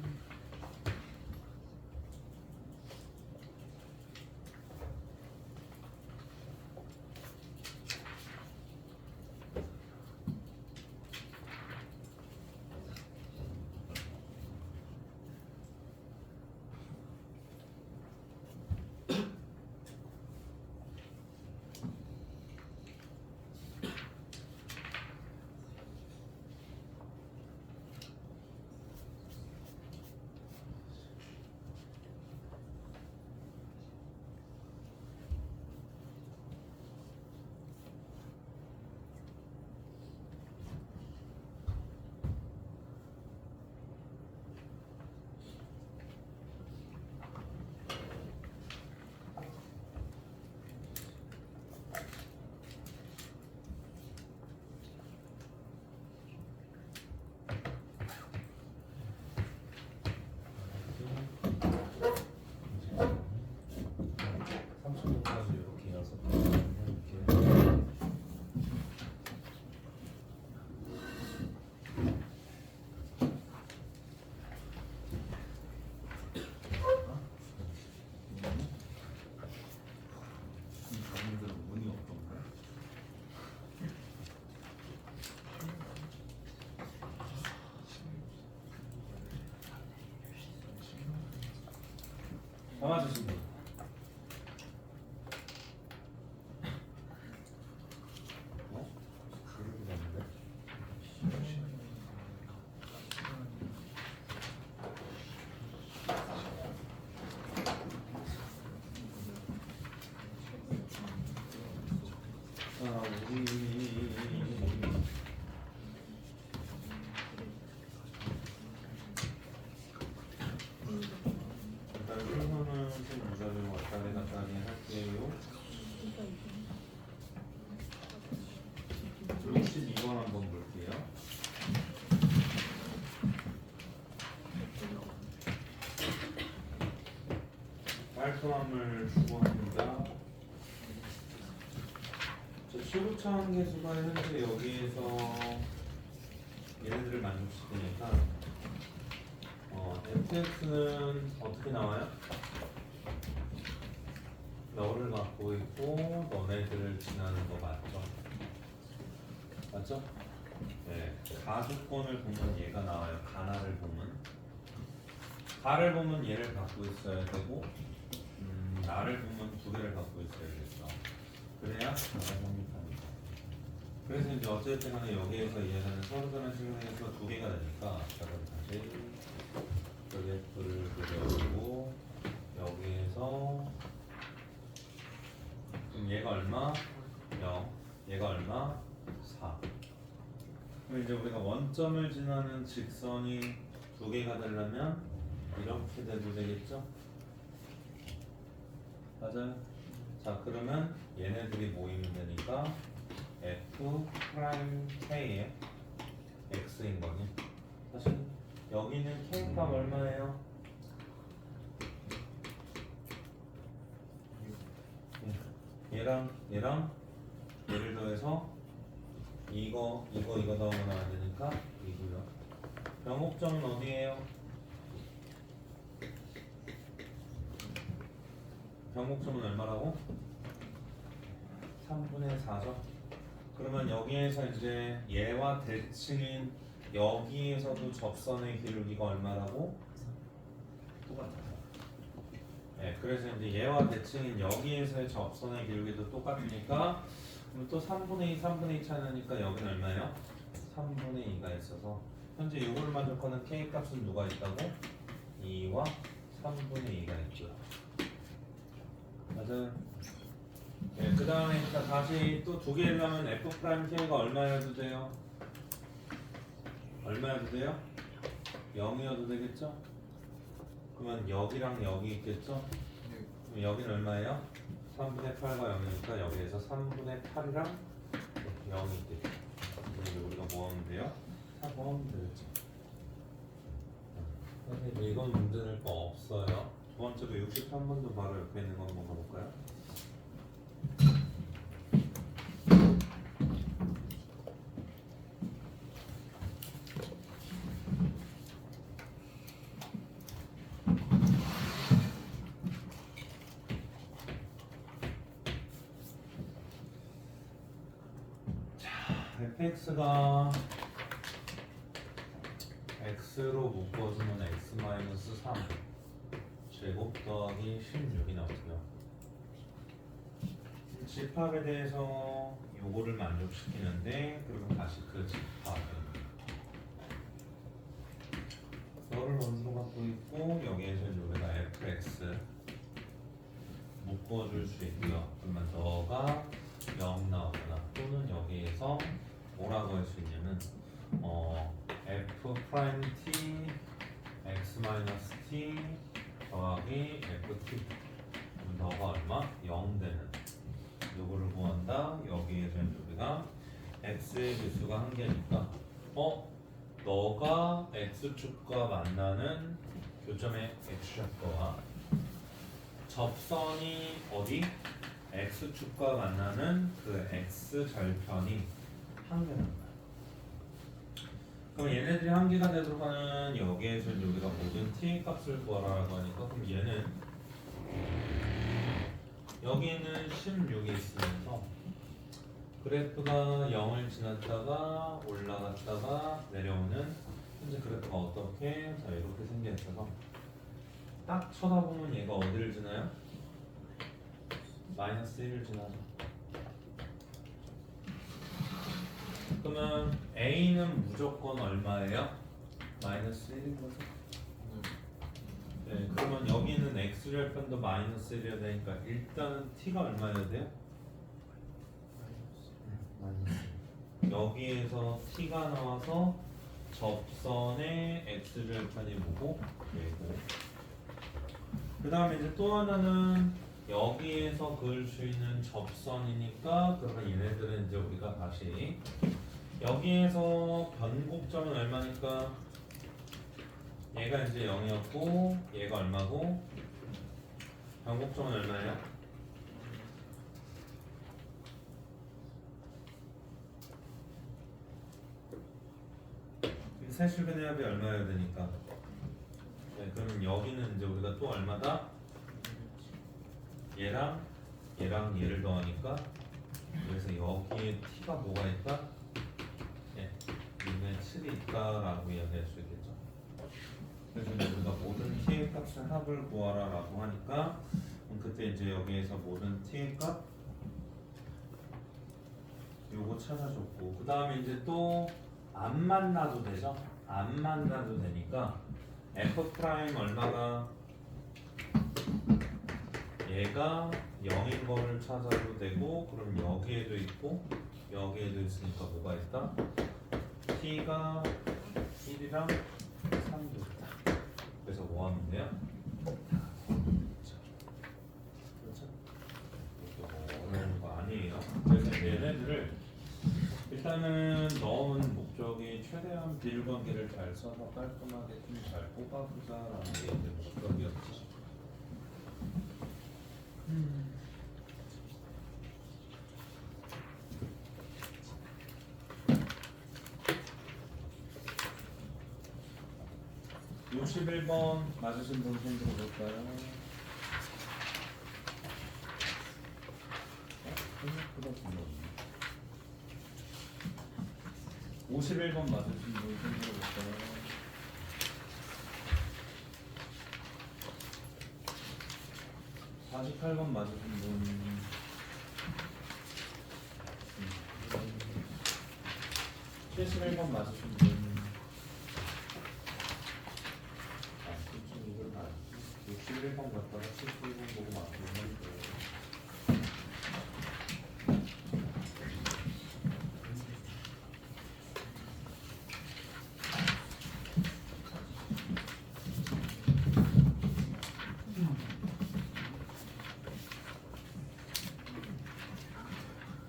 다 맞으신 분. 어? 기억이 나는데? 자, 일단 순서는 좀 무작위로 왔다리 갔다리 할게요. 62번 한번 볼게요. 깔끔함을 추구합니다. 자, 추구차원 계수가 현재 여기에서 얘네들을 만족시키니까 fx는 어떻게 나와요? 너를 갖고 있고 너네들을 지나는 거 맞죠? 맞죠? 네, 가주권을 보면 얘가 나와요. 가나를 보면 가를 보면 얘를 갖고 있어야 되고 나를 보면 두 개를 갖고 있어야겠어. 그래야 가가 성립합니다. 그래서 이제 어쨌든 간에 여기에서 얘는 서로서는 실행해서 두 개가 되니까 자 그럼 다시 그래프를 그려주고 여기에서 그럼 얘가 얼마? 0 얘가 얼마? 4. 그럼 이제 우리가 원점을 지나는 직선이 두 개가 되려면 이렇게 돼도 되겠죠? 맞아요? 자 그러면 얘네들이 모이면 되니까 f 프라임 k의 x인 거니 사실 여기는 k 값 얼마예요? 얘랑 얘를 더해서 이거 더하면 안 되니까 이거요. 병목점은 어디예요? 병목점은 얼마라고? 3분의 4죠. 그러면 여기에서 이제 얘와 대칭인 여기에서도 접선의 기울기가 얼마라고? 똑같아요. 네, 그래서 이제 얘와 대칭인 여기에서의 접선의 기울기도 똑같으니까 그럼 또 3분의 2, 3분의 2 차이 나니까 여기는 얼마예요? 3분의 2가 있어서 현재 이걸 만족하는 k 값은 누가 있다고? 2와 3분의 2가 있고요. 맞아요. 네, 그 다음에 다시 또 두 개를 하면 f 프라임 k가 얼마여도 돼요? 얼마여도 돼요? 0이어도 되겠죠? 그러면 여기랑 여기 있겠죠? 그럼 여기는 얼마예요? 3분의 8과 0이니까 여기에서 3분의 8이랑 0이 있겠죠? 그럼 우리가 뭐 하면 돼요? 4 하면 되겠죠? 선생님 이건 문제 낼 거 없어요. 두 번째로 63번도 바로 옆에 있는 거 한번 가볼까요? fx가 x로 묶어주면 x-3 제곱 더하기 16이 나오고요. 집합에 대해서 요거를 만족시키는데 그리고 다시 그 집합을 너를 원수로 갖고 있고 여기에서 우리가 fx 묶어줄 수 있고요. 그러면 너가 0 나오거나 또는 여기에서 뭐라고 할 수 있냐면 f 프라임 t x 마이너스 t 더하기 ft 그럼 너가 얼마? 0 되는 요거를 구한다. 여기에서 우리가 x의 개수가 한 개니까 너가 x축과 만나는 교점의 x축과와 접선이 어디? x축과 만나는 그 x절편이 한 개란 말이야. 그럼 얘네들이 한 개가 되도록 하는 여기에서 여기가 모든 t 값을 구하라고 하니까 그럼 얘는 여기는 16이 있으면서 그래프가 0을 지났다가 올라갔다가 내려오는 현재 그래프가 어떻게? 자 이렇게 생겨 있어서 딱 쳐다보면 얘가 어디를 지나요? 마이너스 1을 지나죠. 그러면 A는 무조건 얼마예요? 마이너스 1인 거죠? 네, 그러면 여기는 X절편도 마이너스 1이어야 되니까 일단은 T가 얼마여야 돼요? 마이너스. 여기에서 T가 나와서 접선의 X절편이 뭐고? 얘고. 그 다음에 이제 또 하나는 여기에서 그을 수 있는 접선이니까 그러면 얘네들은 이제 우리가 다시 여기에서 변곡점은 얼마니까 얘가 이제 0이었고 얘가 얼마고 변곡점은 얼마예요? 세실근의 합이 얼마여야 되니까 네, 그러면 여기는 이제 우리가 또 얼마다? 얘랑 얘를 더하니까 그래서 여기에 t가 뭐가 있다? 네, 여기에 7이 있다라고 이야기할 수 있겠죠. 그래서 이제 우리가 모든 t의 값의 합을 구하라 라고 하니까 그때 이제 여기에서 모든 t의 값 요거 찾아줬고 그 다음에 이제 또 안 만나도 되죠? 안 만나도 되니까 f 프라임 얼마가 얘가 0인 거를 찾아도 되고 그럼 여기에도 있고 여기에도 있으니까 뭐가 있다? t가 1이랑 3도 있다. 그래서 뭐 하면 돼요? 그렇죠? 어려운 거 아니에요. 그래서 얘네들을 일단은 넣은 목적이 최대한 비율관계를 잘 써서 깔끔하게 좀 잘 뽑아보자라는 게 이제 목적이었지. 61번 맞으신 분 손 들어볼까요? 생각보다 중요하네. 51번 맞으신 분 손 들어볼까요? 48번 맞으신 분 71번 맞으신 분 61번 갔다가 71번 보고 맞으면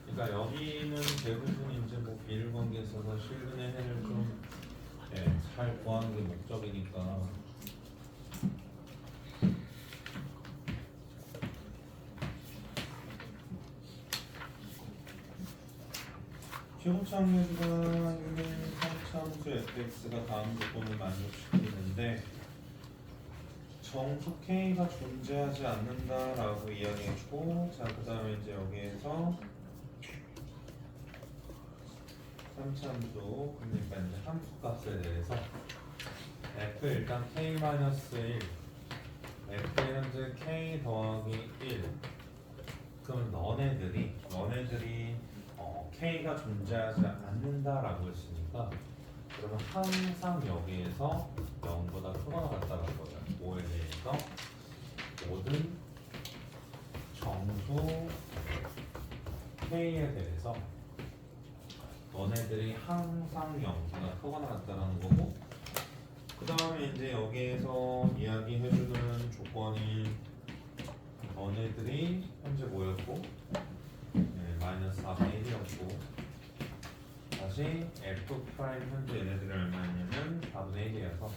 그러니까 여기는 대부분 이제 뭐 비율관계에 있어서 실근의 해를 좀 잘 구하는 게 목적이니까 최고차항계수가 3차함수 fx가 다음 조건을 만족시키는데 정수 k가 존재하지 않는다라고 이야기했고 자 그 다음에 이제 여기에서 3차함수 그러니까 이제 함수값에 대해서 f 일단 k-1 f 현재 k 더하기 1 그럼 너네들이 k가 존재하지 않는다라고 했으니까 그러면 항상 여기에서 0보다 크거나 같다는 거죠. 5에 대해서 모든 정수 k에 대해서 너네들이 항상 0보다 크거나 같다는 거고 그 다음에 이제 여기에서 이야기해주는 조건이 너네들이 현재 뭐였고 마이너스 4분의 1이었고 다시 f 프라임 현재 얘네들이 얼마냐면 4분의 1이어서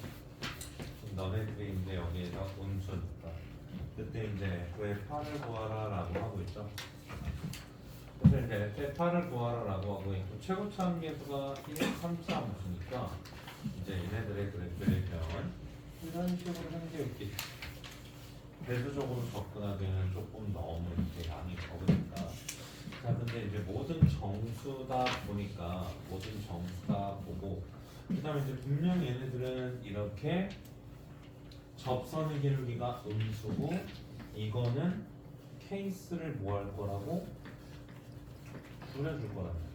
너네들이 이제 여기에서 운수니까 그때 이제 f의 8을 구하라 라고 하고 있죠. 그래서 이제 f의 8을 구하라 라고 하고 있고 최고차함계수가 1, 3차 함수니까 이제 얘네들의 그래프를 보면 이런 식으로 생겨있겠지. 배수적으로 접근하기에는 조금 너무 이렇게 양이 적으니까 자 근데 이제 모든 정수다 보니까 모든 정수다 보고 그 다음에 이제 분명 얘네들은 이렇게 접선의 기울기가 음수고 이거는 케이스를 뭐 할 거라고? 줄여줄 거란 말이야.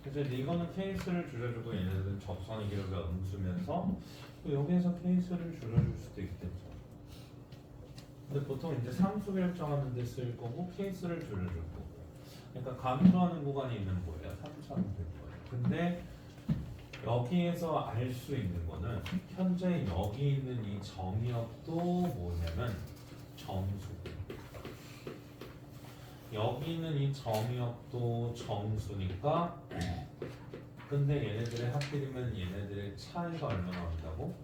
그래서 이제 이거는 케이스를 줄여주고 얘네들은 접선의 기울기가 음수면서 또 여기에서 케이스를 줄여줄 수도 있겠죠. 근데 보통 이제 상수 결정하는 데 쓸 거고 케이스를 줄여줄 거고. 그러니까 감소하는 구간이 있는 거예요. 상수하는 될 거예요. 근데 여기에서 알 수 있는 거는 현재 여기 있는 이 정의역도 뭐냐면 정수고 여기 있는 이 정의역도 정수니까 근데 얘네들의 하필이면 얘네들의 차이가 얼마나 난다고?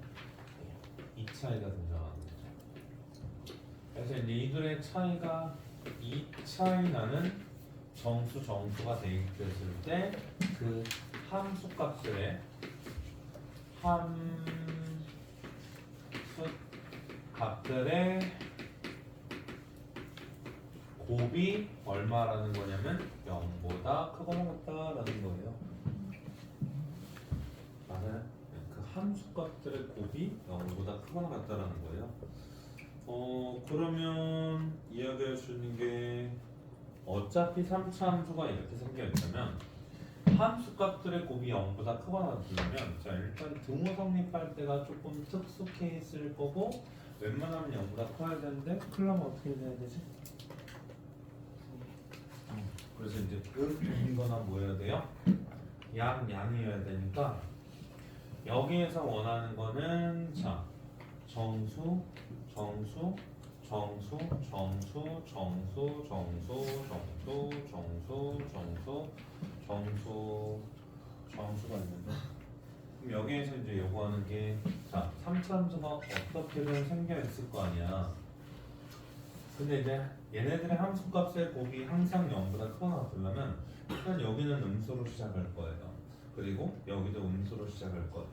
이 차이가 등장하는 거죠. 그래서 이제 이들의 차이가 이 차이 나는 정수가 대입됐을 때 그 함수 값들의 곱이 얼마라는 거냐면 0보다 크거나 같다라는 거예요. 맞아요? 그 함수 값들의 곱이 0보다 크거나 같다라는 거예요. 그러면 이야기할 수 있는 게 어차피 3차 함수가 이렇게 생겨 있다면 함수 값들의 곱이 0보다 크거나 같으려면 자 일단 등호 성립할 때가 조금 특수 케이스일 거고 웬만하면 0보다 커야 되는데 그러면 어떻게 돼야 되지? 그래서 이제 음이거나 뭐 해야 돼요? 양이어야 되니까 여기에서 원하는 거는 자 정수 정수가 있는데 그럼 여기에서 이제 요구하는 게 자 3차 함수가 어떻게든 생겨 있을 거 아니야. 근데 이제 얘네들의 함수 값의 곱이 항상 0보다 크거나 같으려면 일단 여기는 음수로 시작할 거예요. 그리고 여기도 음수로 시작할 거예요.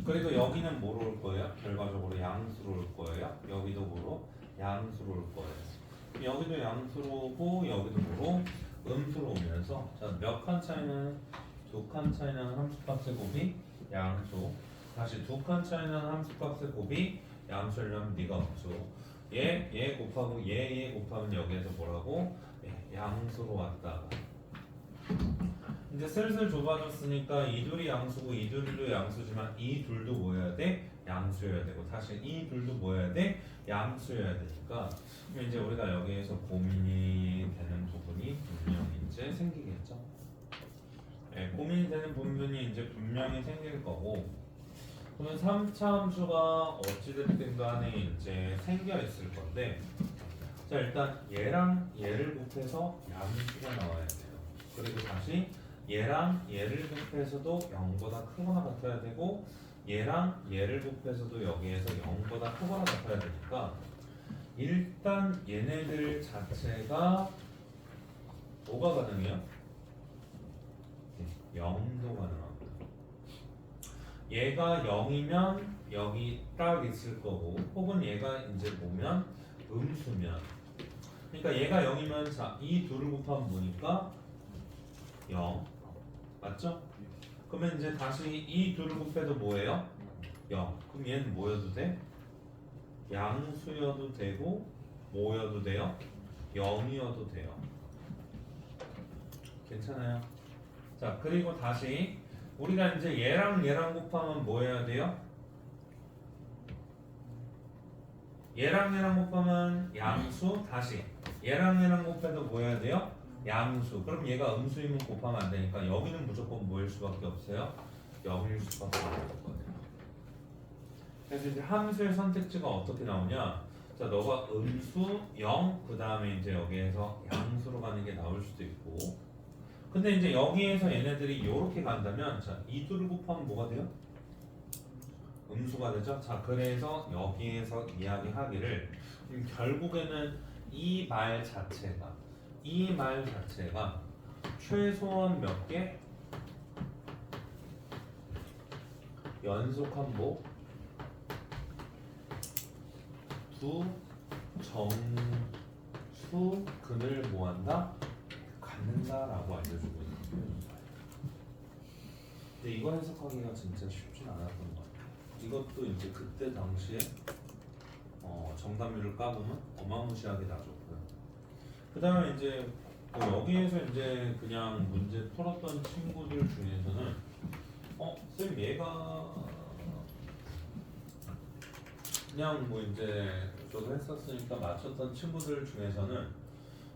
그리고 여기는 뭐로 올 거예요? 결과적으로 양수로 올 거예요. 여기도 뭐로? 양수로 올 거예요. 여기도 양수로 오고 여기도 뭐로? 음수로 오면서 자, 몇 칸 차이는? 2칸 차이 나는 함수값의 곱이 양수. 다시 2칸 차이 나는 함수값의 곱이 양수려면 네가 음수. 얘 곱하고 얘 곱하면 여기에서 뭐라고? 양수로 왔다가 이제 슬슬 좁아졌으니까 이 둘이 양수고 이 둘도 양수지만 이 둘도 뭐 해야 돼? 양수여야 되고 다시 이 둘도 뭐 해야 돼? 양수여야 되니까 그럼 이제 우리가 여기에서 고민이 되는 부분이 분명히 이제 생기겠죠. 고민이 되는 부분이 이제 분명히 생길 거고 그러면 3차 함수가 어찌됐든 간에 이제 생겨 있을 건데 자 일단 얘랑 얘를 곱해서 양수가 나와야 돼요. 그리고 다시 얘랑 얘를 곱해서도 0보다 크거나 같아야 되고 얘랑 얘를 곱해서도 여기에서 0보다 크거나 같아야 되니까 일단 얘네들 자체가 뭐가 가능해요? 0도 가능합니다. 얘가 0이면 여기 딱 있을 거고 혹은 얘가 이제 보면 음수면 그러니까 얘가 0이면 자 이 둘을 곱하면 뭐니까 0 맞죠? 그러면 이제 다시 이 둘을 곱해도 뭐예요? 0 그럼 얘는 뭐여도 돼? 양수여도 되고 뭐여도 돼요? 0이어도 돼요. 괜찮아요? 자 그리고 다시 우리가 이제 얘랑 곱하면 뭐 해야 돼요? 얘랑 곱하면 양수 다시 얘랑 곱해도 뭐 해야 돼요? 양수. 그럼 얘가 음수이면 곱하면 안 되니까 여기는 무조건 뭐일 수밖에 없어요? 0일 수밖에 없는 거예요. 그래서 이제 함수의 선택지가 어떻게 나오냐? 자, 너가 음수 0, 그 다음에 이제 여기에서 양수로 가는 게 나올 수도 있고. 근데 이제 여기에서 얘네들이 이렇게 간다면, 자, 이 둘을 곱하면 뭐가 돼요? 음수가 되죠? 자, 그래서 여기에서 이야기하기를 결국에는 이 말 자체가 최소한 몇 개? 연속함보 두 정수근을 뭐한다? 갖는다라고 알려주고 있는 거예요. 근데 이거 해석하기가 진짜 쉽진 않았던 것 같아요. 이것도 이제 그때 당시에 정답률을 까보면 어마무시하게 낮았고요. 그 다음에 이제 여기에서 이제 그냥 문제 풀었던 친구들 중에서는 쌤 얘가 그냥 뭐 이제 저도 했었으니까 맞췄던 친구들 중에서는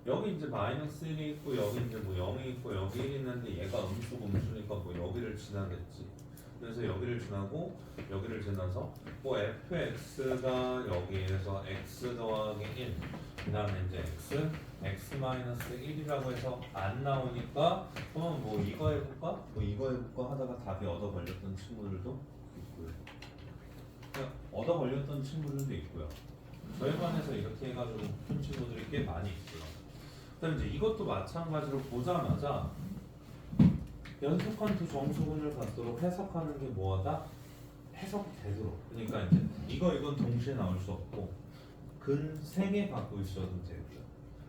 여기 이제 마이너스 1이 있고 여기 이제 뭐 0이 있고 여기 1이 있는데 얘가 음수고 음수니까 뭐 여기를 지나겠지. 그래서 여기를 지나고 여기를 지나서 뭐 fx가 여기에서 x 더하기 1 그다음에 이제 x 마이너스 1이라고 해서 안 나오니까 그럼 뭐 이거 해볼까? 뭐 이거 해볼까 하다가 답이 얻어 걸렸던 친구들도 있고요. 그냥 얻어 걸렸던 친구들도 있고요. 저희 반에서 이렇게 해가지고 푼 친구들이 꽤 많이 있고요. 그다음 이제 이것도 마찬가지로 보자마자 연속한 두 정수근을 갖도록 해석하는 게 뭐하다? 해석되도록. 그러니까 이제 이건 동시에 나올 수 없고 근 3개 갖고 있어도 되고요.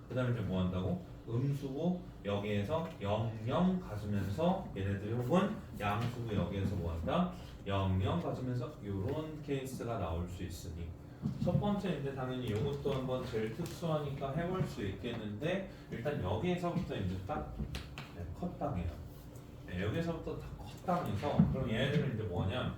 그다음에 이제 뭐 한다고? 음수고 여기에서 0, 0 가지면서 얘네들이 혹은 양수고 여기에서 뭐 한다? 0, 0 가지면서 이런 케이스가 나올 수 있으니 첫 번째인데 당연히 이것도 한번 제일 특수하니까 해볼 수 있겠는데 일단 여기에서부터 이제 딱 컷당해요. 여기서부터 다 컷당해서 그럼 얘네들은 이제 뭐냐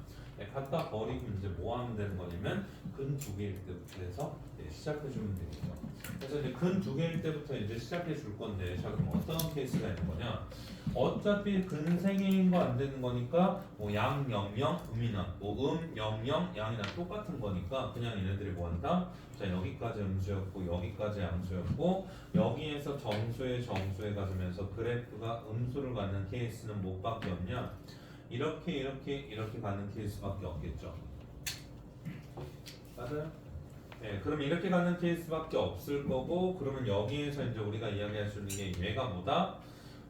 갖다 버리고 이제 뭐 하면 되는 거냐면 근 2개일 때부터 해서 시작해 주면 되겠죠. 그래서 이제 근 2개일 때부터 이제 시작해 줄 건데 자 그럼 어떤 케이스가 있는 거냐 어차피 근 3개인 거 안 되는 거니까 뭐 양 0, 0 음이나 뭐 0, 0 양이나 똑같은 거니까 그냥 얘네들이 뭐 한다 자 여기까지 음수였고 여기까지 양수였고 여기에서 정수에 가지면서 그래프가 음수를 갖는 케이스는 뭐밖에 없냐 이렇게 가는 케이스밖에 없겠죠. 맞아요? 네, 그럼 이렇게 가는 케이스밖에 없을 거고 그러면 여기에서 이제 우리가 이야기할 수 있는 게 얘가 뭐다?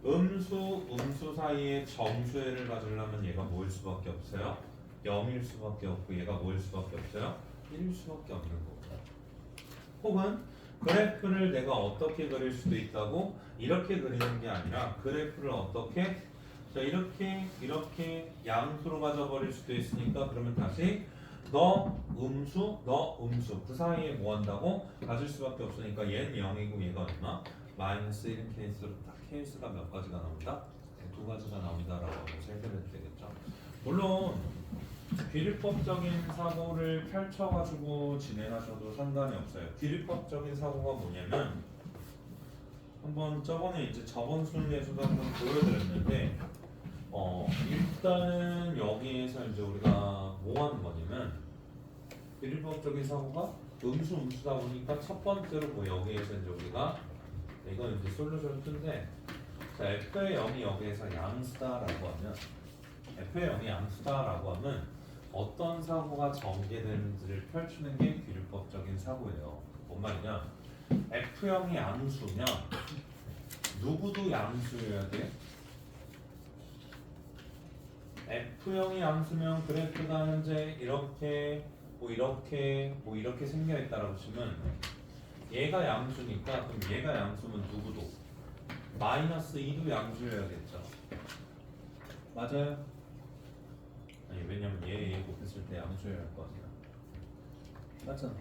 음수 사이에 정수회를 가지려면 얘가 뭐일 수밖에 없어요? 0일 수밖에 없고 얘가 뭐일 수밖에 없어요? 1일 수밖에 없는 거고 혹은 그래프를 내가 어떻게 그릴 수도 있다고 이렇게 그리는 게 아니라 그래프를 어떻게 자 이렇게 양수로 가져버릴 수도 있으니까 그러면 다시 너 음수 그 사이에 뭐 한다고 가질 수밖에 없으니까 얘는 0이고 얘가 얼마? 마이너스 1인 케이스로 딱 케이스가 몇 가지가 나온다? 네, 2가지가 나온다라고 하면서 해결해도 되겠죠. 물론 귀립법적인 사고를 펼쳐가지고 진행하셔도 상관이 없어요. 귀립법적인 사고가 뭐냐면 한번 저번에 이제 저번 수능에서도 한번 보여드렸는데 일단은 여기에서 이제 우리가 뭐 하는 거냐면 귀립법적인 사고가 음수다 보니까 첫 번째로 뭐 여기에서 이제 우리가 이건 이제 솔루션 2인데 자 f의 0이 여기에서 양수다라고 하면 f의 0이 양수다라고 하면 어떤 사고가 전개되는지를 펼치는 게 귀립법적인 사고예요. 뭔 말이냐? F0이 양수면 누구도 양수여야 돼? F0이 양수면 그래프가 현재 이렇게 생겨 있다라고 치면 얘가 양수니까 그럼 얘가 양수면 누구도 마이너스 2도 양수여야겠죠. 맞아요? 아니 왜냐면 얘 곱했을 때 양수여야 할 거 아니야. 맞잖아.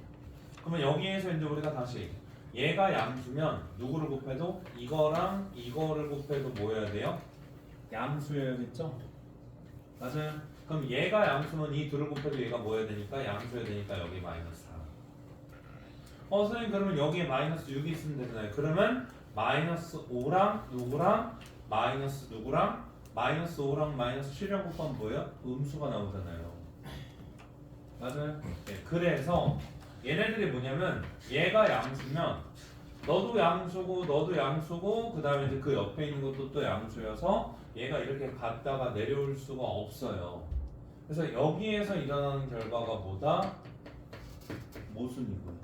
그러면 여기에서 이제 우리가 다시 얘가 양수면 누구를 곱해도 이거랑 이거를 곱해도 뭐 해야 돼요? 양수여야겠죠? 맞아요. 그럼 얘가 양수면 이 둘을 곱해도 얘가 뭐 해야 되니까 양수여야 되니까 여기 마이너스 4. 선생님 그러면 여기에 마이너스 6이 있으면 되잖아요. 그러면 마이너스 5랑 누구랑 마이너스 누구랑 마이너스 5랑 마이너스 7이랑 곱하면 뭐예요? 음수가 나오잖아요. 맞아요? 네, 그래서 얘네들이 뭐냐면 얘가 양수면 너도 양수고 그 다음에 이제 그 옆에 있는 것도 또 양수여서 얘가 이렇게 갔다가 내려올 수가 없어요. 그래서 여기에서 일어나는 결과가 뭐다? 모순이고요.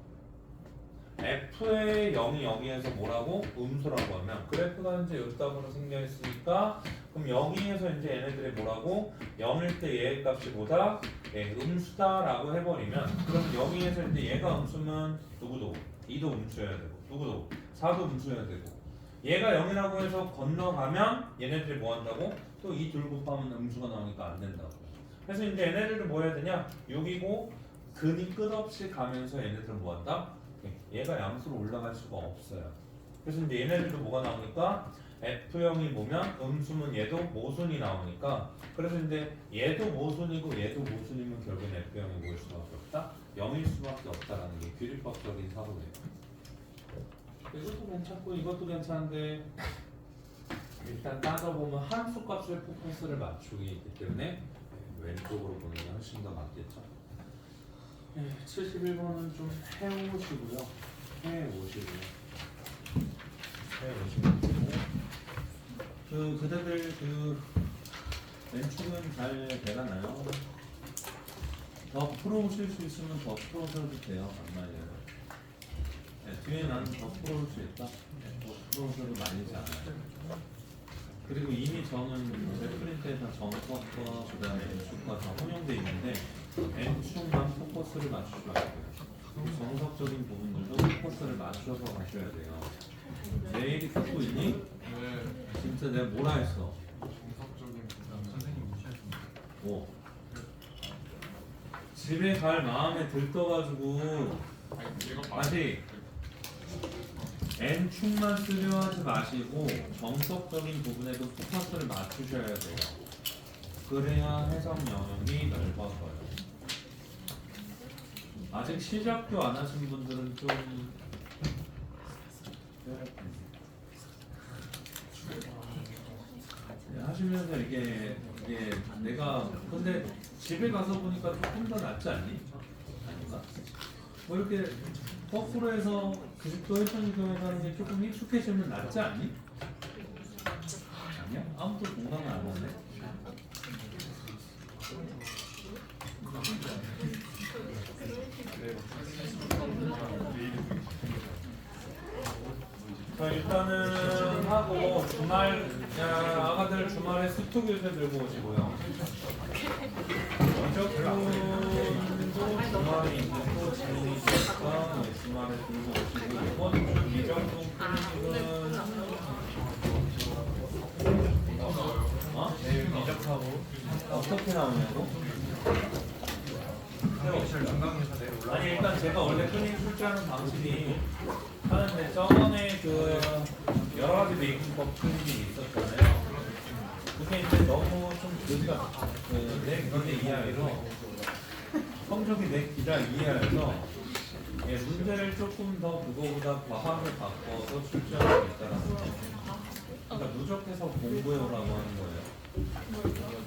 F의 0이 여기에서 뭐라고? 음수라고 하면 그래프가 현재 요따구로 생겨있으니까 그럼 여기에서 이제 얘네들이 뭐라고? 0일 때 얘의 값이 뭐다? 음수다라고 해버리면 그럼 여기에서 이제 얘가 음수면 누구도 2도 음수여야 되고 누구도 4도 음수여야 되고 얘가 0이라고 해서 건너가면 얘네들이 뭐 한다고? 또 이 둘 곱하면 음수가 나오니까 안 된다고. 그래서 이제 얘네들도 뭐 해야 되냐? 6이고 근이 끝없이 가면서 얘네들은 뭐 한다? 얘가 양수로 올라갈 수가 없어요. 그래서 이제 얘네들도 뭐가 나오니까 F0이 보면 음수는 얘도 모순이 나오니까 그래서 이제 얘도 모순이고 얘도 모순이면 결국엔 F0이 뭐일 수밖에 없다? 0일 수밖에 없다라는 게 규리법적인 사고예요. 이것도 괜찮고 이것도 괜찮은데 일단 따져보면 함수 값의 포커스를 맞추기 있기 때문에 왼쪽으로 보는 게 훨씬 더 맞겠죠. 71번은 좀 해오시고요. 해오시고요. 그대들 왼쪽은 잘 돼가나요? 더 풀어오실 수 있으면 더 풀어오셔도 돼요. 안 말려요. 뒤에 나는 더 풀어올 수 있다. 더 풀어오셔도 말리지 않아요. 그리고 이미 저는 프린트에서 정석과 그 다음에 N축과 다 혼용되어 있는데 N축만 포커스를 맞추셔야 돼요. 정석적인 부분들도 포커스를 맞춰서 가셔야 돼요. 내 얘기 듣고 있니? 네. 진짜 내가 뭐라 했어? 정석적인 선생님 무시하십니다. 뭐? 집에 갈 마음에 들떠가지고 아니 얘가 아직 N축만 쓰려 하지 마시고 정석적인 부분에도 포커스를 맞추셔야 돼요. 그래야 해석 영역이 넓어져요. 아직 시작도 안 하신 분들은 좀 하시면서 이게 내가 근데 집에 가서 보니까 조금 더 낫지 않니? 아닌가? 뭐 이렇게 거꾸로 해서 교직도 회전도 하는 게 조금 익숙해지면 낫지 않니? 아니야? 아무도 공감을 안 하네. 자 일단은 하고 주말 아가들 주말에 스토 교재 들고 오시고요. 이적분도 주말에 있는 또 진행이 있으니까 주말에 들고 오시고 이번 주 이정도 클리닉은 내일 이적하고 어떻게 나오냐고? 아니 일단 제가 원래 클리닉 출제하는 방식이 하는데 저번에 그 여러 가지 메이킹법 클리닉이 있었잖아요. 그게 이제 너무 좀 그러니까 내 기대 이하에서 성적이 내 기대 이하에서 문제를 조금 더 그거보다 과학을 바꿔서 출제하고 있다라는 거. 그러니까 누적해서 공부해오라고 하는 거예요.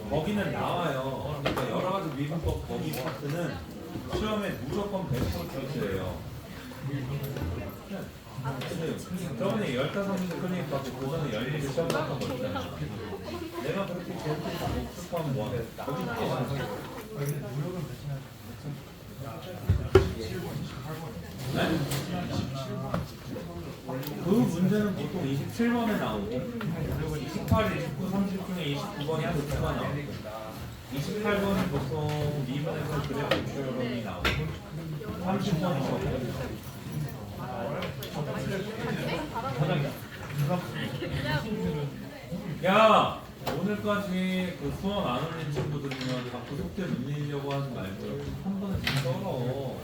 거기는 나와요. 그러니까 여러 가지 미분법 거기 파트는 시험에 무조건 100% 출제예요. 저번에 15문제 클리닉 받고 그 전에 11개 시험 봤던 거 있잖아요. 내가 그렇게 계속 복습하면 뭐하겠어. 거기 네? 그 문제는 보통 27번에 나오고 28, 29, 30 중에 29번이 도트가 나오고 28번은 보통 미분에서 그래프 표현이 나오고 30번이 야 오늘까지 그 수업 안 올린 친구들이면 자꾸 속대 늘리려고 하지 말고 한 번에 좀 썰어.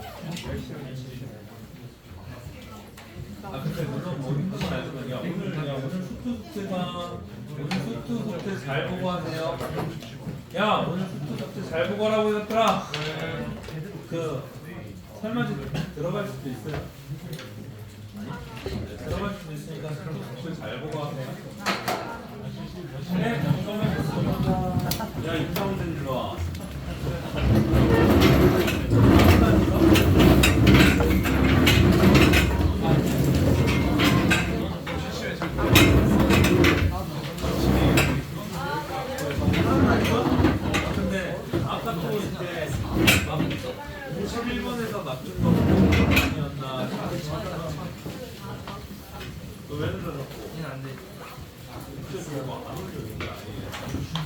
아 근데 물론 뭐 힘든 건 알지만 오늘 수트 숙제 잘 보고 하세요. 야 오늘 수트 숙제 잘 보고 하라고 했더라. 그 설마 들어갈 수도 있어요. 들어갈 수도 있으니까 수트 잘 보고 하세요. 네, 야 임성준 일로 와. 근데 아까 또 이제 막 11번에서 맡은 거 아니었나? 너 왜 늘어졌고? 안 돼. 진짜 저거 안 올려 이게 아니에요.